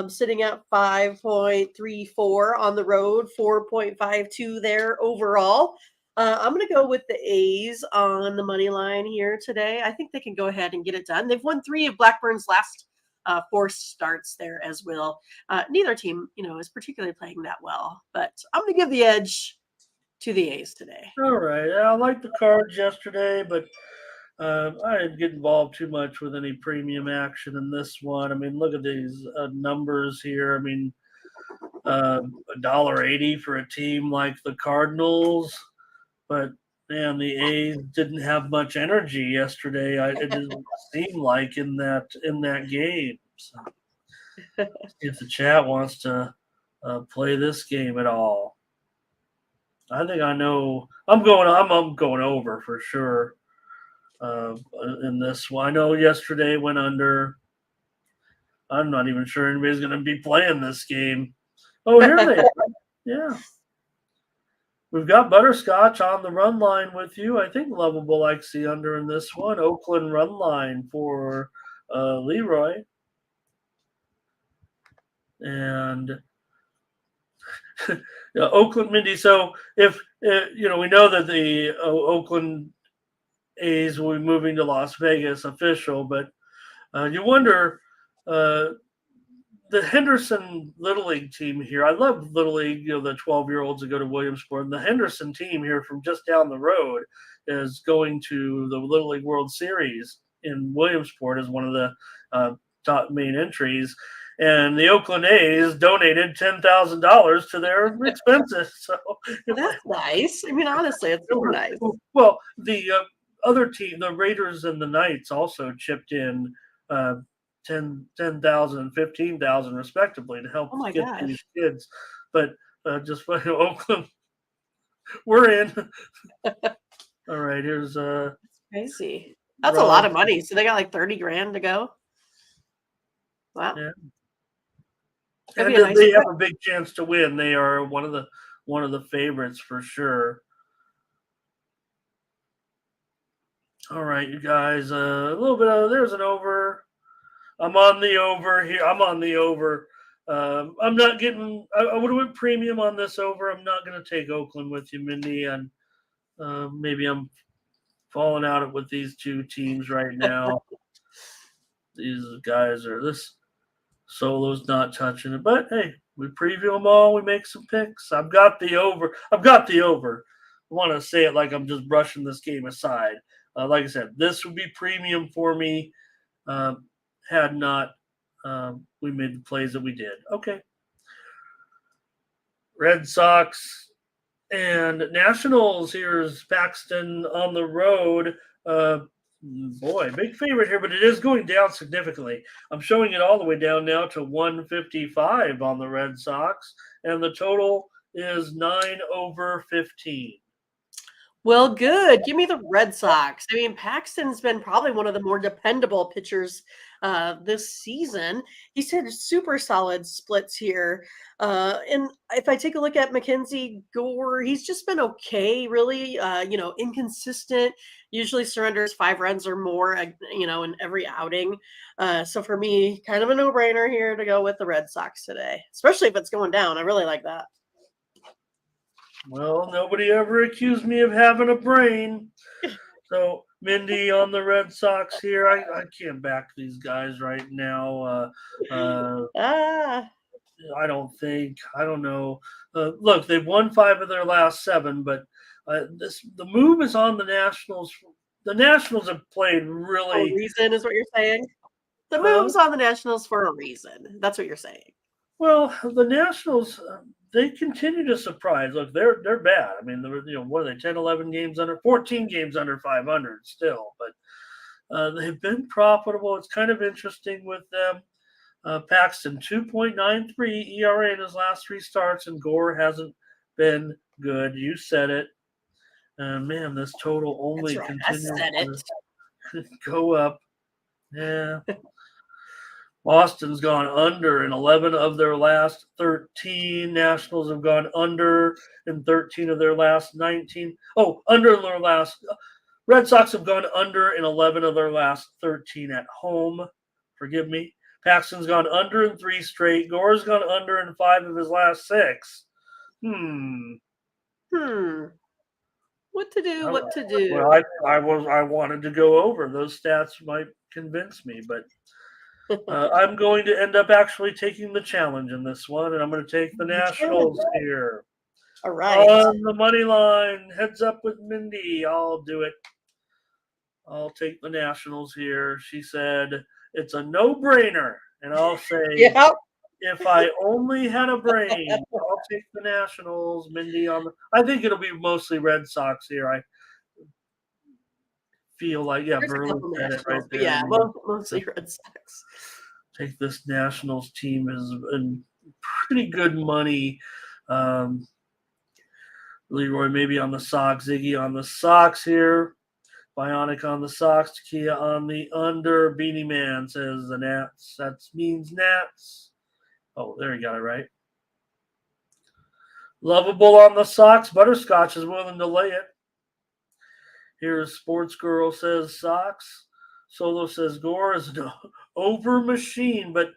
sitting at 5.34 on the road, 4.52 there overall. I'm going to go with the A's on the money line here today. I think they can go ahead and get it done. They've won 3 of Blackburn's last 4 starts there as well. Neither team, is particularly playing that well, but I'm going to give the edge to the A's today. All right. I liked the Cards yesterday, but I didn't get involved too much with any premium action in this one. I mean, look at these numbers here. I mean, $1.80 for a team like the Cardinals, but man, the A's didn't have much energy yesterday. It didn't seem like in that game. So, if the chat wants to play this game at all, I think I know. I'm going over for sure. In this one, I know yesterday went under. I'm not even sure anybody's going to be playing this game. Oh, here they are. Yeah. We've got Butterscotch on the run line with you. I think Lovable likes the under in this one. Oakland run line for Leroy. And Oakland, Mindy. So if we know that the Oakland A's will be moving to Las Vegas, official, but you wonder the Henderson Little League team here. I love Little League, the 12-year-olds that go to Williamsport. And the Henderson team here from just down the road is going to the Little League World Series in Williamsport as one of the top main entries. And the Oakland A's donated $10,000 to their expenses. So that's nice. I mean, honestly, it's so nice. Well, the other team, the Raiders and the Knights, also chipped in $10,000 and $15,000 respectively to help get these kids. But just Oakland, we're in. All right, here's that's crazy. That's a lot of money. So they got like $30,000 to go. Wow. Yeah. And they have a big chance to win. They are one of the favorites for sure. All right, you guys. A little bit of there's an over. I'm on the over here. I'm on the over. I'm not getting. I would have went premium on this over. I'm not going to take Oakland with you, Mindy, and maybe I'm falling out with these two teams right now. These guys are this solo's not touching it, but hey, we preview them all. We make some picks. I've got the over. I want to say it like I'm just brushing this game aside. Like I said, this would be premium for me had not we made the plays that we did. Okay. Red Sox and Nationals. Here's Paxton on the road. Boy, big favorite here, but it is going down significantly. I'm showing it all the way down now to 155 on the Red Sox, and the total is 9/15. Well, good. Give me the Red Sox. I mean, Paxton's been probably one of the more dependable pitchers this season. He's had super solid splits here. And if I take a look at Mackenzie Gore, he's just been okay, really. Inconsistent. Usually surrenders 5 runs or more, in every outing. So for me, kind of a no-brainer here to go with the Red Sox today, especially if it's going down. I really like that. Well, nobody ever accused me of having a brain. So, Mindy on the Red Sox here. I can't back these guys right now. I don't think. I don't know. Look, they've won 5 of their last 7, but the move is on the Nationals. The Nationals have played really. For a reason is what you're saying? The move's on the Nationals for a reason. That's what you're saying. Well, the Nationals, they continue to surprise. Look, they're bad. I mean, what are they? 10, 11 games under, 14 games under 500 still, but they've been profitable. It's kind of interesting with them. Paxton 2.93 ERA in his last 3 starts, and Gore hasn't been good. You said it. Man, this total only continues to go up. Yeah. Boston's gone under in 11 of their last 13. Nationals have gone under in 13 of their last 19. Oh, under their last. Red Sox have gone under in 11 of their last 13 at home. Forgive me. Paxton's gone under in 3 straight. Gore's gone under in 5 of his last 6. What to do? What to do? Well, I wanted to go over. Those stats might convince me, but I'm going to end up actually taking the challenge in this one, and I'm going to take the Nationals here. All right. On the money line, heads up with Mindy. I'll do it. I'll take the Nationals here. She said it's a no-brainer, and I'll say, Yep. If I only had a brain, I'll take the Nationals. Mindy on the. I think it'll be mostly Red Sox here. I feel like Verlin said it right there. Yeah, mostly Red Sox. Take this Nationals team is in pretty good money. Leroy maybe on the Sox, Ziggy on the Sox here. Bionic on the Sox, Takia on the under. Beanie Man says the Nats. That means Nats. Oh, there you got it right. Lovable on the Sox. Butterscotch is willing to lay it. Here's Sports Girl says Sox. Solo says Gore is an over machine, but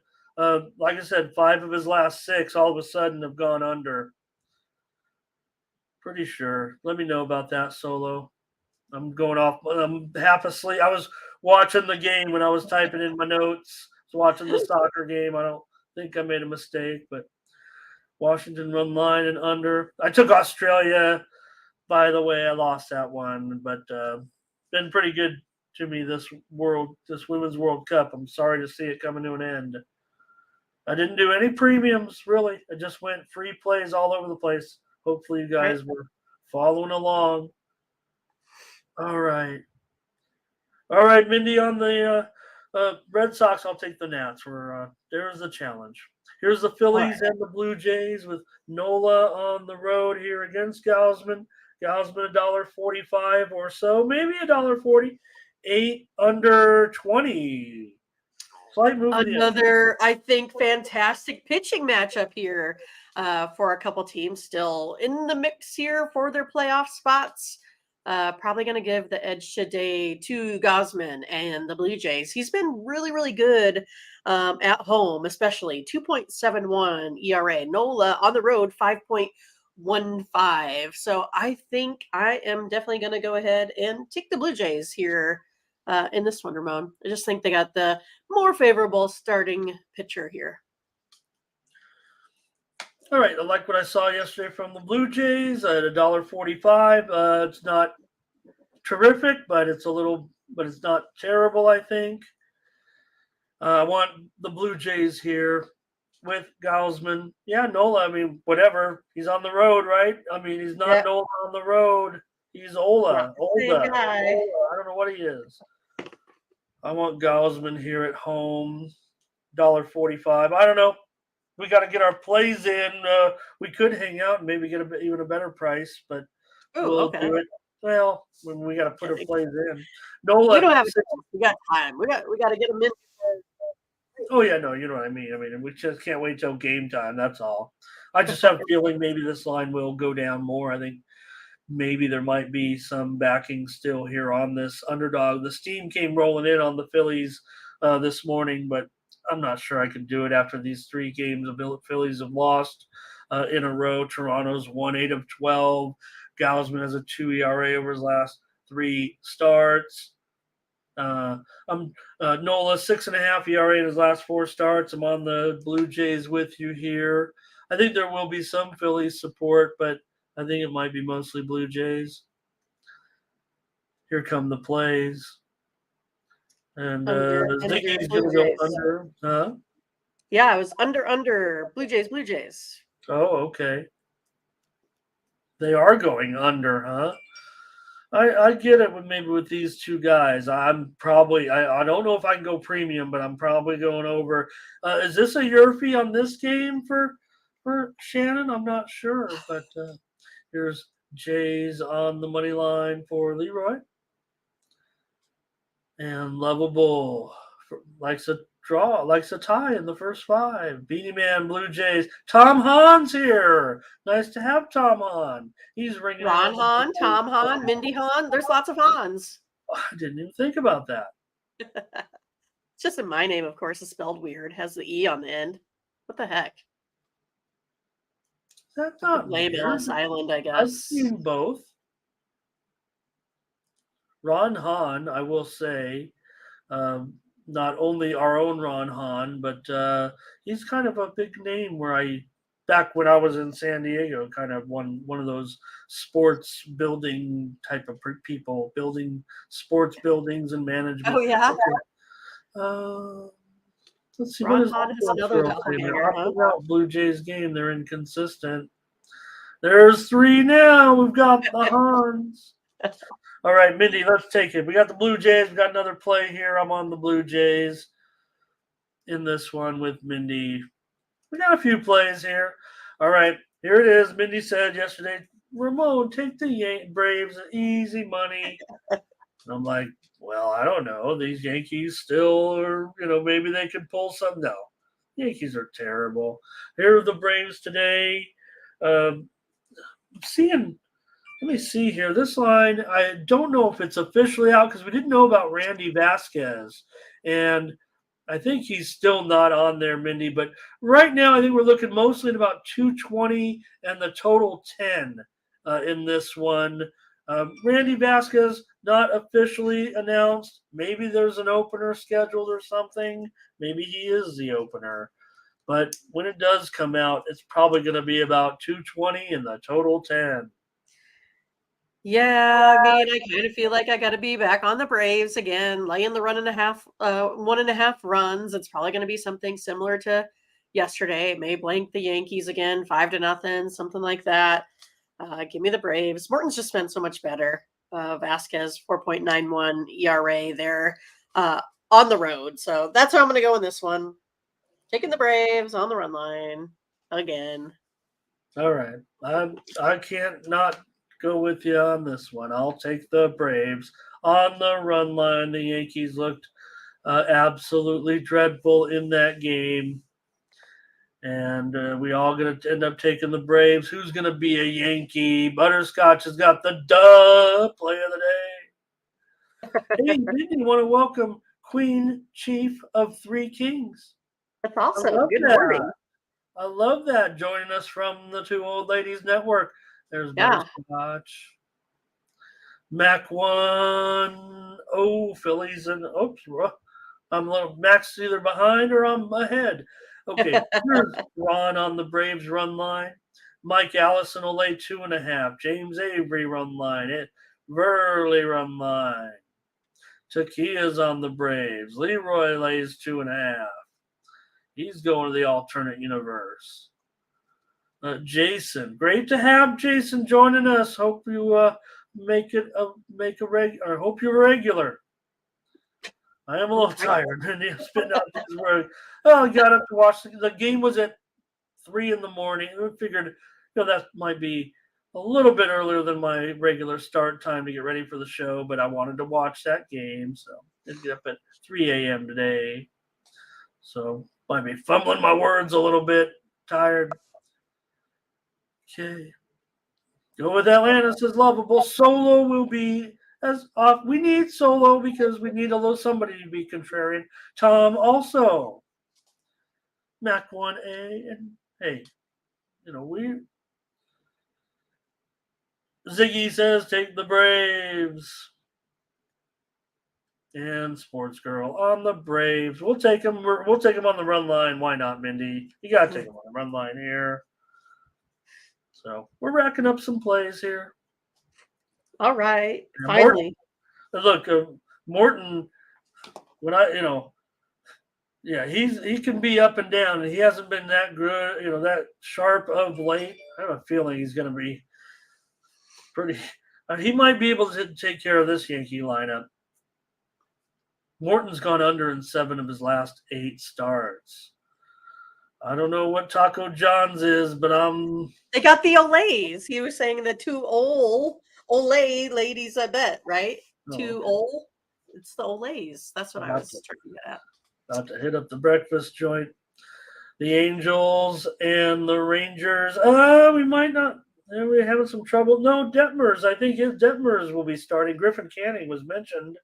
like I said, 5 of his last 6 all of a sudden have gone under. Pretty sure. Let me know about that, Solo. I'm going off. I'm half asleep. I was watching the game when I was typing in my notes. I was watching the soccer game. I don't think I made a mistake, but Washington run line and under. I took Australia. By the way, I lost that one, but been pretty good to me this Women's World Cup. I'm sorry to see it coming to an end. I didn't do any premiums, really. I just went free plays all over the place. Hopefully you guys were following along. All right, Mindy, on the Red Sox, I'll take the Nats. There's the challenge. Here's the Phillies and the Blue Jays with Nola on the road here against Gausman. Gausman $1.45 or so, maybe $1.40. 8 under 20. Slight move. Another, I think, fantastic pitching matchup here for a couple teams still in the mix here for their playoff spots. Probably going to give the edge today to Gausman and the Blue Jays. He's been really, really good at home, especially 2.71 ERA. Nola on the road, 5.1 1.15. So I think I am definitely going to go ahead and take the Blue Jays here in this one, Ramon. I just think they got the more favorable starting pitcher here. All right, I like what I saw yesterday from the Blue Jays at $1.45. It's not terrific, but it's not terrible, I think. I want the Blue Jays here with Gausman. Yeah, Nola, I mean, whatever. He's on the road, right? I mean, he's not Nola on the road. He's Ola. Same guy. I don't know what he is. I want Gausman here at home. $1.45. I don't know. We got to get our plays in. We could hang out and maybe get even a better price, but we'll do it. Well, when we got to put our plays in. Nola, we don't have we got time. We got to get them in. Oh yeah, no, you know what I mean. I mean, we just can't wait till game time. That's all. I just have a feeling maybe this line will go down more. I think maybe there might be some backing still here on this underdog. The steam came rolling in on the Phillies this morning, but I'm not sure I can do it after these 3 games the Phillies have lost in a row. Toronto's won 8 of 12. Gausman has a 2 ERA over his last 3 starts. Nola 6.5 ERA in his last 4 starts. I'm on the Blue Jays with you here. I think there will be some Phillies support, but I think it might be mostly Blue Jays. Here come the plays. And Ziggy's going to go under. Huh? Yeah, it was under. Blue Jays. Oh, okay. They are going under, huh? I get it with these 2 guys. I'm probably I don't know if I can go premium, but I'm probably going over. Is this a Yurfie on this game for Shannon? I'm not sure, but here's Jays on the money line for Leroy, and Lovable likes a draw, likes a tie in the first 5. Beanie Man, Blue Jays. Tom Hahn's here. Nice to have Tom Hahn. He's ringing. Ron Hahn, Tom Hahn, Mindy Hahn. There's lots of Hahns. I didn't even think about that. It's just in my name, of course, is spelled weird. Has the E on the end. What the heck? That's not Blame Ellis Island, I guess. I've seen both. Ron Hahn, I will say, not only our own Ron Hahn, but he's kind of a big name back when I was in San Diego, kind of one of those sports building type of people, building sports buildings and management. Oh, yeah? Let's see. Ron Hahn has another doppelganger, huh? Blue Jays game. They're inconsistent. There's 3 now. We've got the Hans. All right, Mindy, let's take it. We got the Blue Jays. We got another play here. I'm on the Blue Jays in this one with Mindy. We got a few plays here. All right, here it is. Mindy said yesterday, Ramon, take the Braves, easy money. And I'm like, well, I don't know. These Yankees still are, maybe they could pull some. No, Yankees are terrible. Here are the Braves today. Let me see here. This line, I don't know if it's officially out because we didn't know about Randy Vasquez. And I think he's still not on there, Mindy. But right now, I think we're looking mostly at about 220 and the total 10 in this one. Randy Vasquez, not officially announced. Maybe there's an opener scheduled or something. Maybe he is the opener. But when it does come out, it's probably going to be about 220 and the total 10. Yeah, I mean, I kind of feel like I got to be back on the Braves again, laying the 1.5 runs. It's probably going to be something similar to yesterday. It may blank the Yankees again, 5-0, something like that. Give me the Braves. Morton's just been so much better. Vasquez, 4.91 ERA there on the road. So that's how I'm going to go in this one. Taking the Braves on the run line again. All right. I can't not go with you on this one. I'll take the Braves on the run line. The Yankees looked absolutely dreadful in that game. And we all going to end up taking the Braves. Who's going to be a Yankee? Butterscotch has got the play of the day. Hey, Mindy, want to welcome Queen Chief of 3 Kings. That's awesome. Good morning. I love that. Joining us from the Two Old Ladies Network. There's Yeah. Butterscotch. Mac 1-0 Phillies and oops, I'm a little Mac's either behind or I'm ahead. Okay, here's Ron on the Braves run line. Mike Allison will lay 2.5. James Avery run line. Verley run line. Takia's on the Braves. Leroy lays 2.5. He's going to the alternate universe. Jason, great to have Jason joining us. Hope you make a regular. Hope you're regular. I am a little tired. It's been out this work. Oh, I got up to watch the game. Was at 3 in the morning. I figured, that might be a little bit earlier than my regular start time to get ready for the show, but I wanted to watch that game, so I did get up at 3 a.m. today. So might be fumbling my words a little bit. Tired. Okay. Go with Atlantis is lovable. Solo will be as off. We need Solo because we need a little somebody to be contrarian. Tom also. Mac 1A. And hey, we Ziggy says take the Braves. And Sports Girl on the Braves. We'll take him. We'll take him on the run line. Why not, Mindy? You gotta take him on the run line here. So we're racking up some plays here. All right. And Finally. Morton. When he can be up and down, and he hasn't been that good, that sharp of late. I have a feeling he's going to be pretty. He might be able to take care of this Yankee lineup. Morton's gone under in 7 of his last 8 starts. I don't know what Taco John's is, but They got the Olays. He was saying the 2 Olay ladies, I bet, right? Oh, 2 okay. Ol. It's the Olays. That's what I was trying to get at. About to hit up the breakfast joint. The Angels and the Rangers. We might not. We're having some trouble. No, Detmers. I think Detmers will be starting. Griffin Canning was mentioned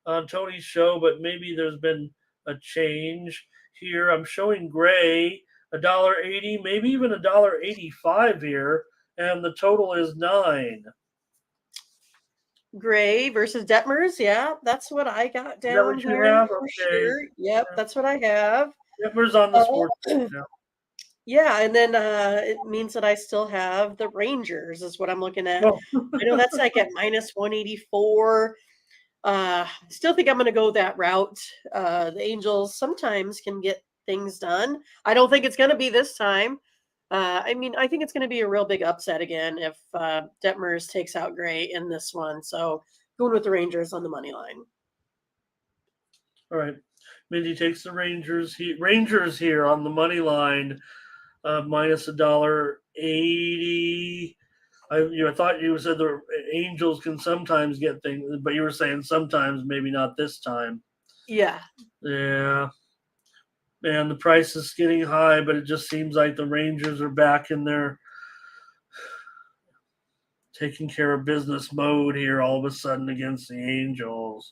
on Tony's show, but maybe there's been a change here. I'm showing Gray $1.80, maybe even $1.85 here, and the total is 9. Gray versus Detmers. Yeah, that's what I got down Is that what you here. have? For Okay. sure. Yep, that's what I have. Detmers on the sports. Yeah, and then it means that I still have the Rangers is what I'm looking at. Oh. I know that's like at minus 184. Still think I'm going to go that route. The Angels sometimes can get things done. I don't think it's going to be this time. I think it's going to be a real big upset again if Detmers takes out Gray in this one. So going with the Rangers on the money line. All right. Mindy takes the Rangers. Rangers here on the money line, minus $1.80. I thought you said the Angels can sometimes get things, but you were saying sometimes, maybe not this time. Yeah. Yeah. Man, the price is getting high, but it just seems like the Rangers are back in their taking care of business mode here all of a sudden against the Angels.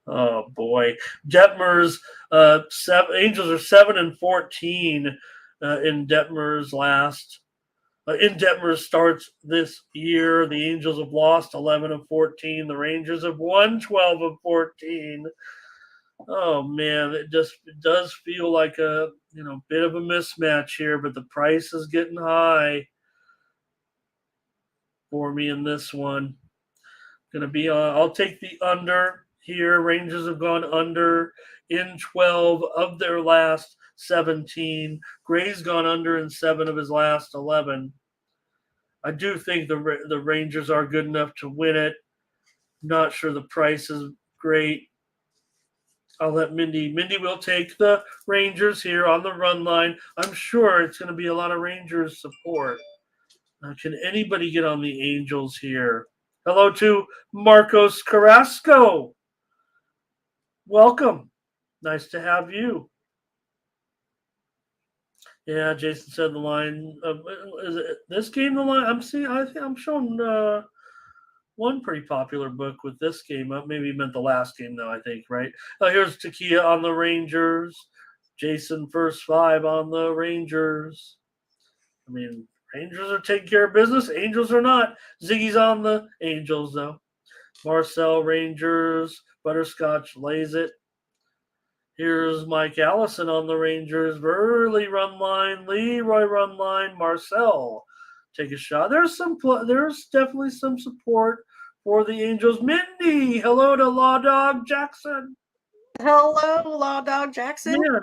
Oh boy, Detmers. Angels are 7-14 in Detmers last. In Detmers starts this year. The Angels have lost 11 of 14. The Rangers have won 12 of 14. Oh man, it does feel like a bit of a mismatch here, but the price is getting high for me in this one. Gonna be I'll take the under here. Rangers have gone under in 12 of their last 17. Gray's gone under in 7 of his last 11. I do think the Rangers are good enough to win it. Not sure the price is great. I'll let Mindy. Mindy will take the Rangers here on the run line. I'm sure it's going to be a lot of Rangers support. Can anybody get on the Angels here? Hello to Marcos Carrasco. Welcome. Nice to have you. Yeah, Jason said the line. Is it this game the line? I think I'm showing one pretty popular book with this game. Maybe he meant the last game though. I think right. Here's Takia on the Rangers. Jason first 5 on the Rangers. I mean, Rangers are taking care of business. Angels are not. Ziggy's on the Angels, though. Marcel Rangers. Butterscotch lays it. Here's Mike Allison on the Rangers. Burley run line. Leroy run line. Marcel take a shot. There's definitely some support for the Angels. Mindy, hello to Law Dog Jackson. Hello, Law Dog Jackson. Man,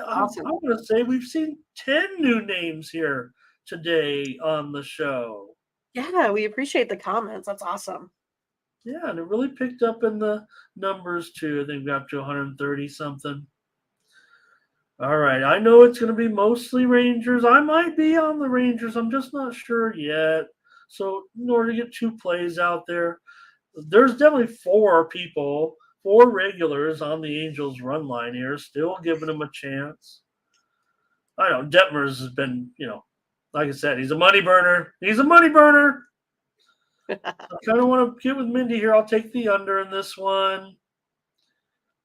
I'm going to say we've seen 10 new names here today on the show. Yeah, we appreciate the comments. That's awesome. Yeah, and it really picked up in the numbers too. I think we got up to 130 something. All right, I know it's going to be mostly Rangers. I might be on the Rangers. I'm just not sure yet. So in order to get 2 plays out there, there's definitely 4 regulars on the Angels run line here, still giving them a chance. I know Detmers has been, like I said, he's a money burner. He's a money burner. I kind of want to get with Mindy here. I'll take the under in this one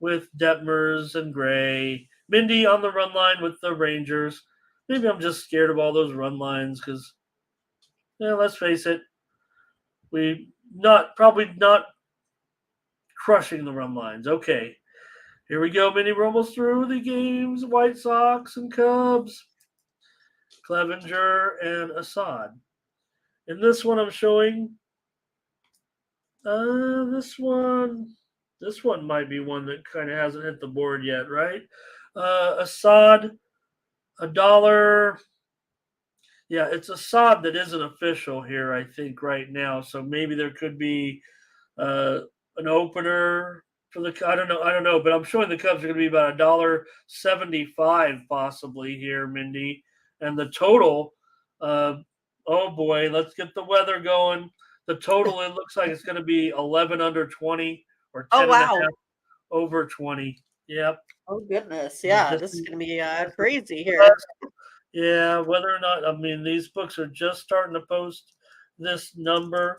with Detmers and Gray. Mindy on the run line with the Rangers. Maybe I'm just scared of all those run lines because, let's face it, probably not crushing the run lines. Okay, here we go. Mindy, we're almost through the games. White Sox and Cubs. Clevenger and Assad. In this one, I'm showing. This one might be one that kind of hasn't hit the board yet, right? Assad, $1. Yeah, it's Assad that isn't official here, I think, right now. So maybe there could be an opener for the. I don't know, but I'm showing the Cubs are going to be about $1.75 possibly here, Mindy, and the total. Oh boy, let's get the weather going. The total, it looks like it's going to be 11 under 20 or 10 Oh, wow. and a half over 20. Yep. Oh, goodness. Yeah, this is going to be crazy here. Yeah, whether or not, these books are just starting to post this number.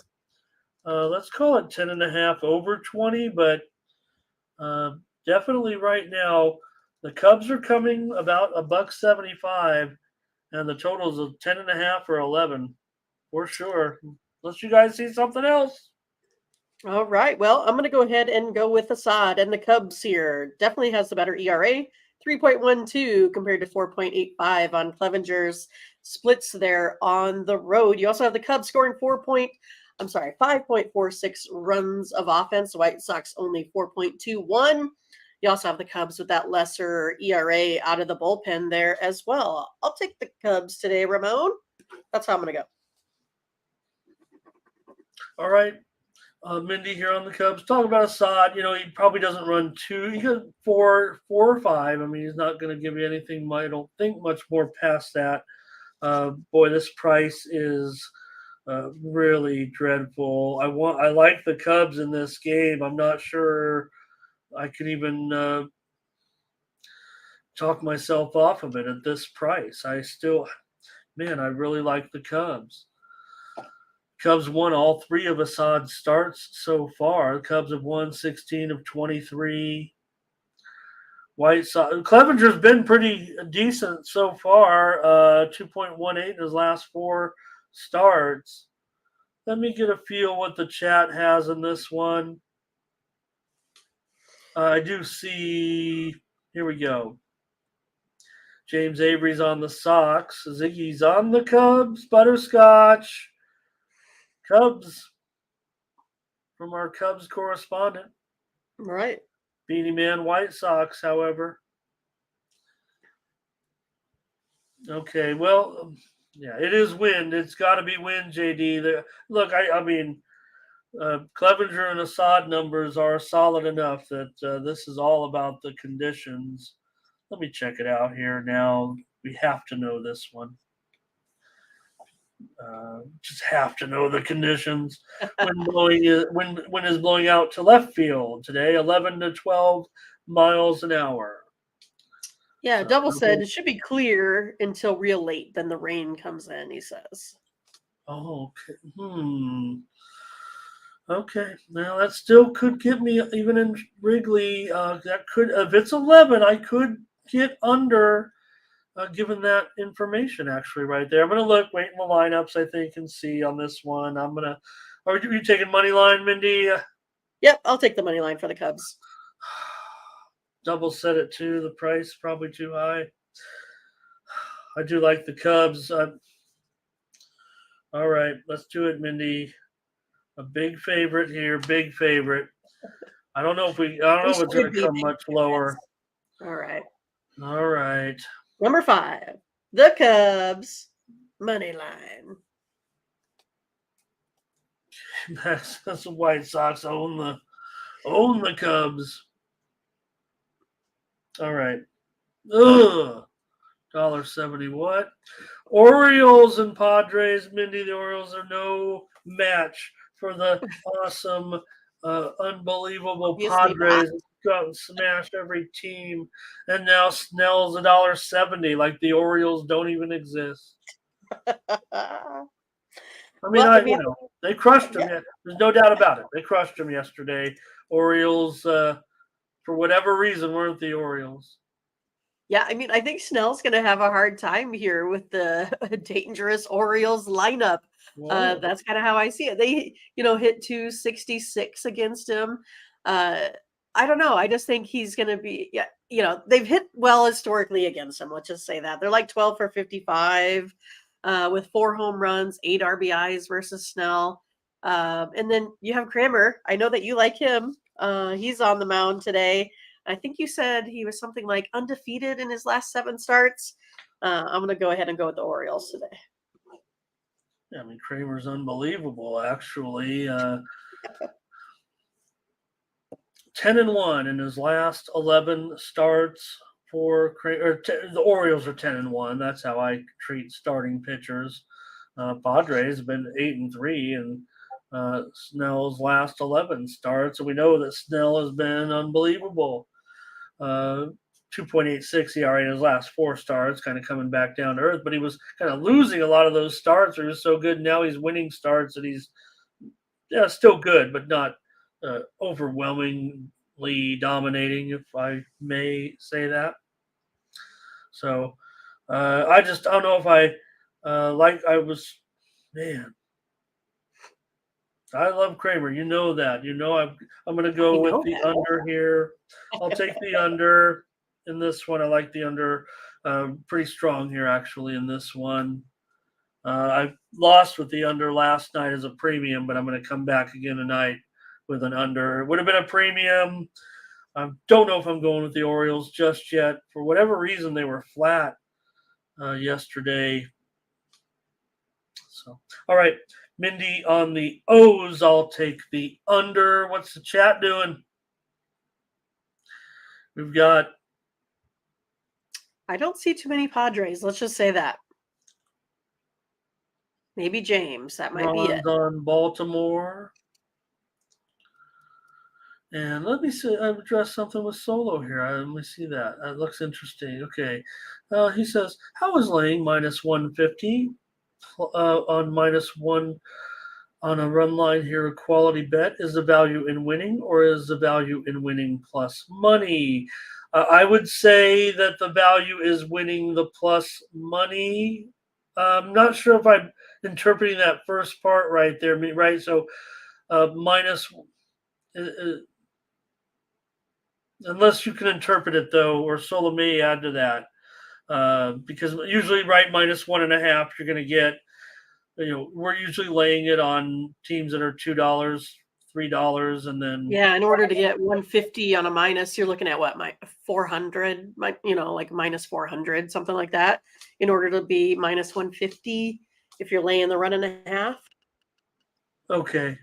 Let's call it 10 and a half over 20, but definitely right now, the Cubs are coming about $1.75, and the totals of 10 and a half or 11 for sure. Unless you guys see something else. All right. Well, I'm going to go ahead and go with Assad and the Cubs here. Definitely has the better ERA, 3.12 compared to 4.85 on Clevenger's splits there on the road. You also have the Cubs scoring 5.46 runs of offense. The White Sox only 4.21. You also have the Cubs with that lesser ERA out of the bullpen there as well. I'll take the Cubs today, Ramon. That's how I'm going to go. All right. Mindy here on the Cubs. Talk about Assad. He probably doesn't run 2. He got 4 or 5. He's not going to give you anything. I don't think much more past that. Boy, this price is really dreadful. I like the Cubs in this game. I'm not sure I can even talk myself off of it at this price. I really like the Cubs. Cubs won all 3 of Assad's starts so far. The Cubs have won 16 of 23. White Sox. Clevenger's been pretty decent so far. 2.18 in his last 4 starts. Let me get a feel what the chat has in this one. I do see. Here we go. James Avery's on the Sox. Ziggy's on the Cubs. Butterscotch. Cubs from our Cubs correspondent. Right. Beanie Man White Sox, however. Okay, well, yeah, it is wind. It's got to be wind, JD. Look, Clevenger and Assad numbers are solid enough that this is all about the conditions. Let me check it out here now. We have to know this one. Just have to know the conditions. Wind is blowing out to left field today, 11 to 12 miles an hour. Yeah, Double said it should be clear until real late. Then the rain comes in, he says. Oh, okay. Okay. Now that still could get me even in Wrigley. That could, if it's 11, I could get under given that information actually right there. I'm going to look, wait in the lineups, I think, and see on this one. Are you taking money line, Mindy? Yep, I'll take the money line for the Cubs. Double set it too. The price probably too high. I do like the Cubs. All right, let's do it, Mindy. A big favorite here, big favorite. I don't know if it's going to come much lower. All right. All right. Number 5, the Cubs money line. That's the White Sox own the Cubs. All right. Ugh. $1.70. What? Orioles and Padres, Mindy. The Orioles are no match for the awesome, unbelievable Obviously Padres. Go out and smash every team. And now Snell's $1.70. Like the Orioles don't even exist. I mean, they crushed them. Yeah. There's no doubt about it. They crushed them yesterday. Orioles, for whatever reason, weren't the Orioles. Yeah, I mean, I think Snell's going to have a hard time here with the dangerous Orioles lineup. That's kind of how I see it. They, hit 266 against him. I don't know. I just think he's going to be, they've hit well historically against him. Let's just say that. They're like 12 for 55 with 4 home runs, 8 RBIs versus Snell. And then you have Kramer. I know that you like him. He's on the mound today. I think you said he was something like undefeated in his last 7 starts. I'm going to go ahead and go with the Orioles today. Yeah, I mean, Kramer's unbelievable, actually. 10-1 in his last 11 starts for Kramer. The Orioles are 10-1. That's how I treat starting pitchers. Padres have been 8-3 and Snell's last 11 starts, and we know that Snell has been unbelievable. 2.86 ERA in his last 4 starts, kind of coming back down to earth, but he was kind of losing a lot of those starts. He was so good. Now he's winning starts, and he's still good, but not overwhelmingly dominating, if I may say that. So I don't know if I love Kramer. You know that. I'm going to go with the under here. I'll take the under in this one. I like the under pretty strong here, actually, in this one. I lost with the under last night as a premium, but I'm going to come back again tonight with an under. It would have been a premium. I don't know if I'm going with the Orioles just yet. For whatever reason, they were flat yesterday. So, all right. Mindy, on the O's, I'll take the under. What's the chat doing? We've got. I don't see too many Padres. Let's just say that. Maybe James. That might be it. On Baltimore. And let me see. I've addressed something with Solo here. Let me see that. That looks interesting. Okay. He says, how is laying minus 150 on -1 on a run line here a quality bet? Is the value in winning, or is the value in winning plus money? I would say that the value is winning the plus money. I'm not sure if I'm interpreting that first part right there, right? So minus, unless you can interpret it though, or Solo may add to that, because usually right -1.5, you're going to get. We're usually laying it on teams that are $2, $3, and then in order to get 150 on a minus, you're looking at what, 400, like -400, something like that, in order to be -150 if you're laying the 1.5. Okay,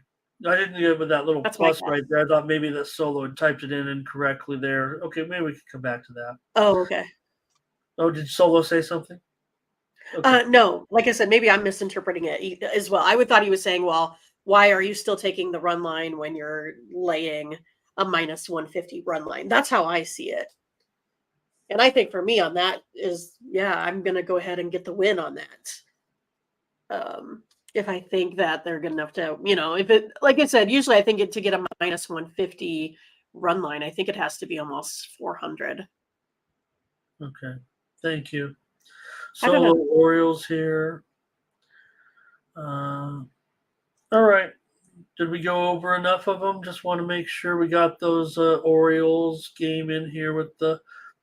I didn't get with that little plus right there. I thought maybe that Solo had typed it in incorrectly there. Okay, maybe we can come back to that. Oh, okay. Oh, did Solo say something? Okay. No, like I said, maybe I'm misinterpreting it as well. I would thought he was saying, well, why are you still taking the run line when you're laying a -150 run line? That's how I see it. And I think for me on that is, I'm going to go ahead and get the win on that. If I think that they're good enough to, if it, like I said, usually I think to get a -150 run line, I think it has to be almost 400. Okay. Thank you. I don't Solo know. Orioles here. All right. Did we go over enough of them? Just want to make sure we got those Orioles game in here with the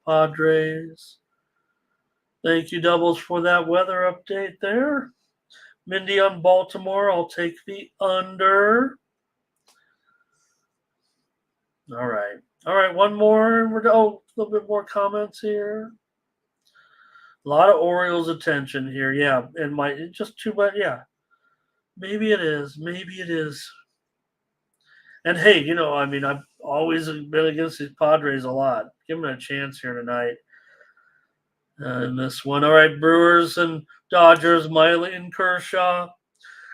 Padres. Thank you, Doubles, for that weather update there. Mindy on Baltimore. I'll take the under. All right. All right. One more. A little bit more comments here. A lot of Orioles attention here. Yeah. And just too much. Yeah. Maybe it is. Maybe it is. And hey, I mean, I've always been against these Padres a lot. Give them a chance here tonight in this one. All right, Brewers and Dodgers, Miley and Kershaw.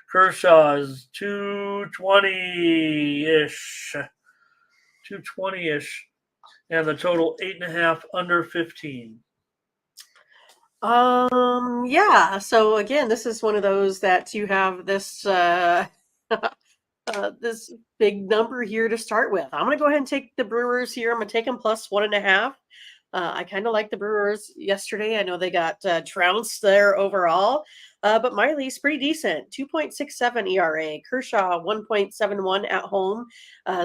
Kershaw is 220 ish. 220 ish. And the total 8.5 under 15. Yeah. So again, this is one of those that you have this this big number here to start with. I'm gonna go ahead and take the Brewers here. I'm gonna take them plus 1.5. I kind of like the Brewers yesterday. I know they got trounced there overall, but Miley's pretty decent. 2.67 ERA. Kershaw 1.71 at home.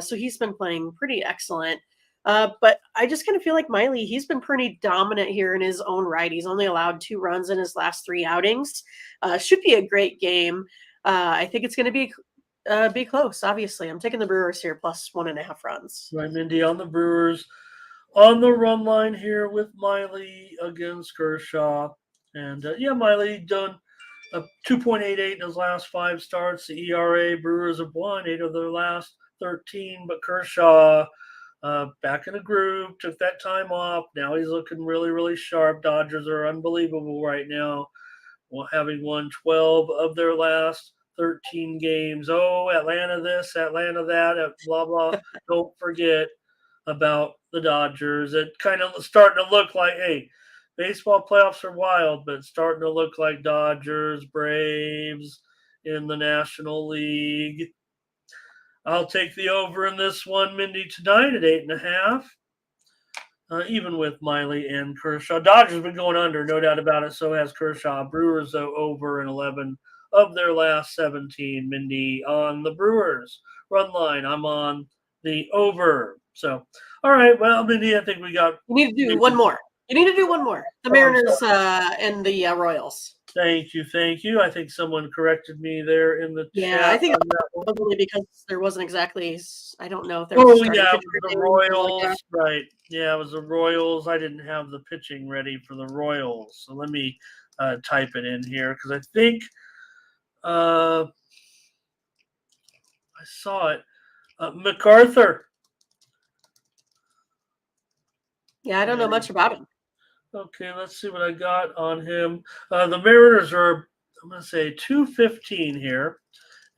So he's been playing pretty excellent. But I just kind of feel like Miley, he's been pretty dominant here in his own right. He's only allowed 2 runs in his last 3 outings. Should be a great game. I think it's going to be close. Obviously, I'm taking the Brewers here plus 1.5 runs. Right, Mindy on the Brewers. On the run line here with Miley against Kershaw. And yeah, Miley done a 2.88 in his last 5 starts. The ERA, Brewers have won 8 of their last 13, but Kershaw back in a groove, took that time off. Now he's looking really, really sharp. Dodgers are unbelievable right now, having won 12 of their last 13 games. Oh, Atlanta this, Atlanta that, blah, blah. Don't forget about the Dodgers. It kind of starting to look like, hey, baseball playoffs are wild, but it's starting to look like Dodgers, Braves in the National League. I'll take the over in this one, Mindy, tonight at 8.5. Even with Miley and Kershaw. Dodgers have been going under, no doubt about it. So has Kershaw. Brewers, though, over in 11 of their last 17. Mindy on the Brewers run line. I'm on the over. So, all right. Well, Mindy, I think we got. You need to do one more. You need to do one more. The Mariners and the Royals. Thank you. I think someone corrected me there in the chat. Yeah, I think probably because there wasn't exactly. I don't know if there was. was. Oh yeah, it was the Royals, like right? Yeah, it was the Royals. I didn't have the pitching ready for the Royals, so let me type it in here because I think I saw it. MacArthur. Yeah, I don't know much about him. Okay, let's see what I got on him. The Mariners are, I'm going to say 215 here,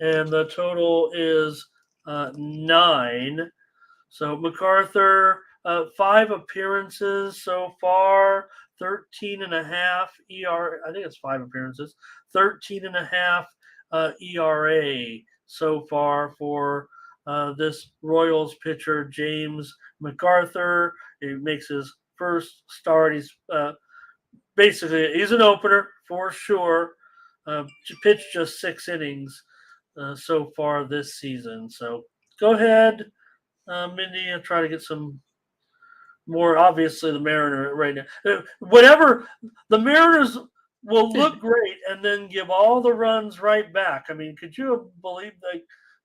and the total is 9. So MacArthur, 5 appearances so far, 13.5 ERA. I think it's 5 appearances, 13.5 ERA so far for this Royals pitcher, James MacArthur. He makes his first start. He's he's an opener for sure. Pitched just 6 innings so far this season. So go ahead, Mindy, and try to get some more. Obviously, the Mariner right now. Whatever the Mariners will look great and then give all the runs right back. I mean, could you believe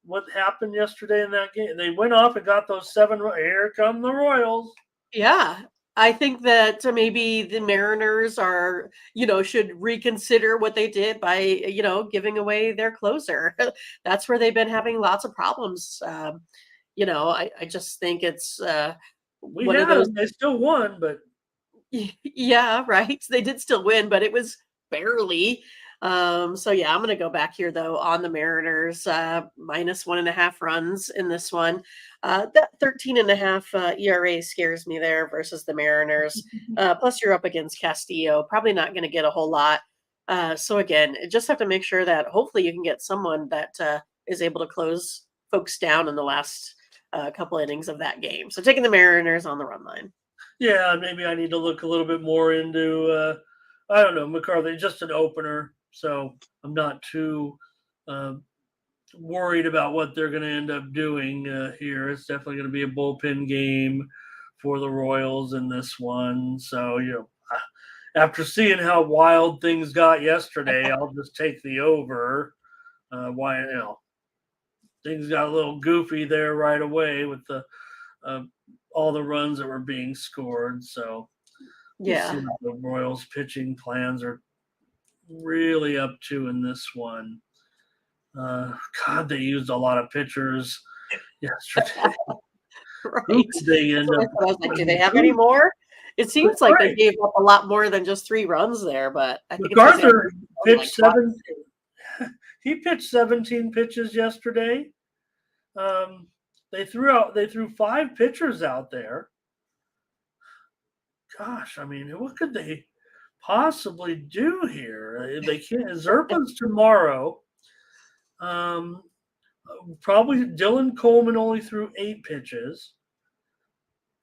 what happened yesterday in that game? They went off and got those 7. Here come the Royals. Yeah, I think that maybe the Mariners are, should reconsider what they did by, giving away their closer. That's where they've been having lots of problems. I just think it's one of those. They still won, but yeah, right. They did still win, but it was barely. So yeah, I'm gonna go back here though on the Mariners, minus 1.5 runs in this one. That 13.5 ERA scares me there versus the Mariners. Plus you're up against Castillo, probably not gonna get a whole lot. So again, just have to make sure that hopefully you can get someone that is able to close folks down in the last couple innings of that game. So taking the Mariners on the run line. Yeah, maybe I need to look a little bit more into I don't know, McCarthy, just an opener. So I'm not too uh, worried about what they're going to end up doing here. It's definitely going to be a bullpen game for the Royals in this one. So, after seeing how wild things got yesterday, I'll just take the over. Why, things got a little goofy there right away with the uh, all the runs that were being scored. So we'll see Yeah. what the Royals pitching plans are really up to in this one. God, they used a lot of pitchers yesterday. Who Right. did they That's end what I up? thought. I was like, do they have any Who, more? It seems like they right. gave up a lot more than just 3 runs there, but I think it's because they only MacArthur run like pitched twice. seven. He pitched 17 pitches yesterday. Um, they threw 5 pitchers out there. Gosh, I mean, what could they possibly do here? They can't. Zerpa's tomorrow. Um, Probably Dylan Coleman only threw 8 pitches.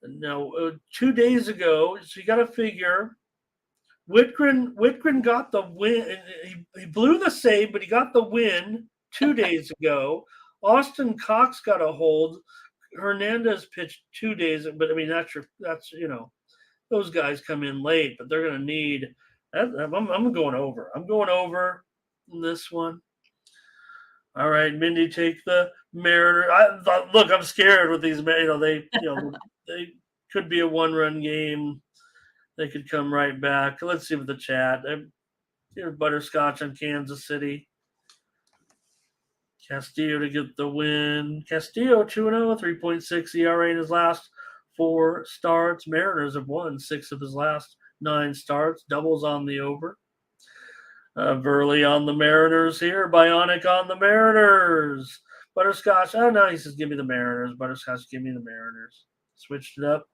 Now, 2 days ago, so you got to figure Whitgren got the win. He blew the save, but he got the win 2 days ago. Austin Cox got a hold. Hernandez pitched 2 days, but I mean that's those guys come in late, but they're going to need. I'm going over. I'm going over in this one. All right, Mindy, take the Mariner. I thought, look, I'm scared with these. They could be a 1-run game. They could come right back. Let's see with the chat. Here's Butterscotch on Kansas City. Castillo to get the win. Castillo 2-0, 3.6 ERA in his last 4 starts. Mariners have won 6 of his last 9 starts. Doubles on the over. Burley on the Mariners here. Bionic on the Mariners. Butterscotch. Oh, no, he says, give me the Mariners. Butterscotch, give me the Mariners. Switched it up.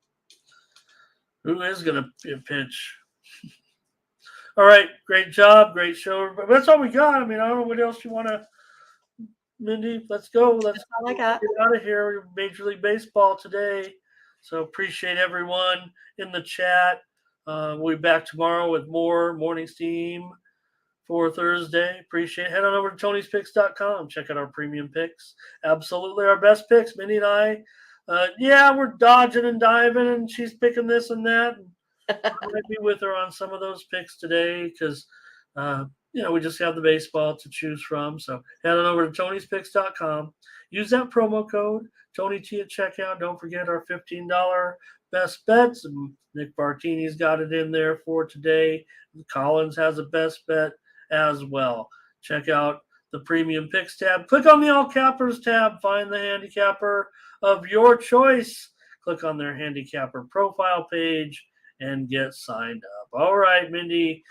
Who is going to pitch? All right. Great job. Great show. But that's all we got. I mean, I don't know what else you want to, Mindy. Let's go. Let's That's all I got. get out of here. Major League Baseball today. So appreciate everyone in the chat. We'll be back tomorrow with more Morning Steam for Thursday. Appreciate it. Head on over to Tony'sPicks.com. Check out our premium picks. Absolutely our best picks. Minnie and I, we're dodging and diving, and she's picking this and that. I might be with her on some of those picks today because, we just have the baseball to choose from. So head on over to Tony'sPicks.com. Use that promo code, Tony T at checkout. Don't forget our $15 best bets. Nick Bartini's got it in there for today. Collins has a best bet as well. Check out the premium picks tab. Click on the all cappers tab. Find the handicapper of your choice. Click on their handicapper profile page and get signed up. All right, Mindy.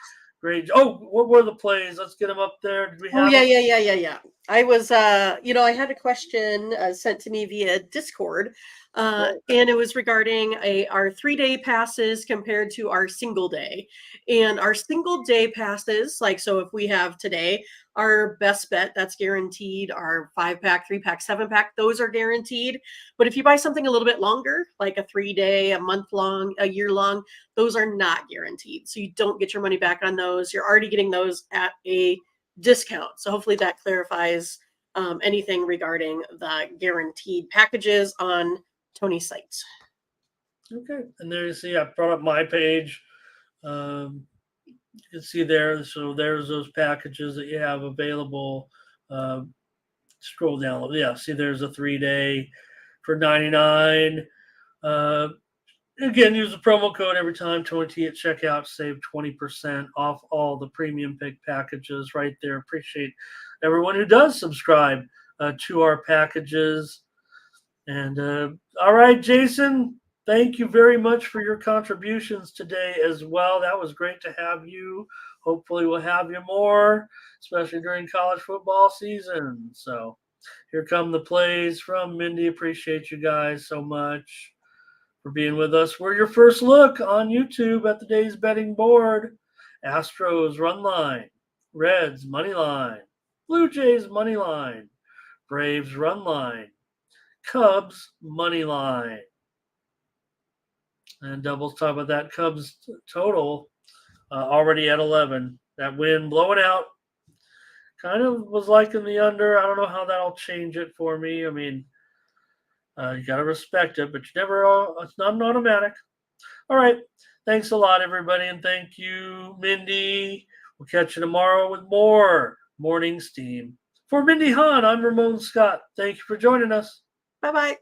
Great. Oh, what were the plays? Let's get them up there. Did we Oh have yeah. I was I had a question sent to me via Discord. And it was regarding our 3-day passes compared to our single day. And our single day passes, like so if we have today, our best bet, that's guaranteed, our 5-pack, 3-pack, 7-pack, those are guaranteed. But if you buy something a little bit longer, like a 3-day, a month long, a year long, those are not guaranteed. So you don't get your money back on those. You're already getting those at a discount. So hopefully that clarifies anything regarding the guaranteed packages on Tony's sites. Okay. And there you see, I brought up my page. You can see there. So there's those packages that you have available. Scroll down. Yeah. See, there's a 3-day for $99. Again, use the promo code every time, Tony T at checkout. Save 20% off all the premium pick packages right there. Appreciate everyone who does subscribe to our packages. And all right, Jason, thank you very much for your contributions today as well. That was great to have you. Hopefully, we'll have you more, especially during college football season. So here come the plays from Mindy. Appreciate you guys so much for being with us. We're your first look on YouTube at the day's betting board. Astros run line, Reds money line, Blue Jays money line, Braves run line, Cubs money line. And doubles talk about that Cubs total already at 11. That win blowing out. Kind of was liking the under. I don't know how that'll change it for me. I mean, you got to respect it, but it's not an automatic. All right. Thanks a lot, everybody. And thank you, Mindy. We'll catch you tomorrow with more Morning Steam. For Mindy Hahn, I'm Ramon Scott. Thank you for joining us. Bye-bye.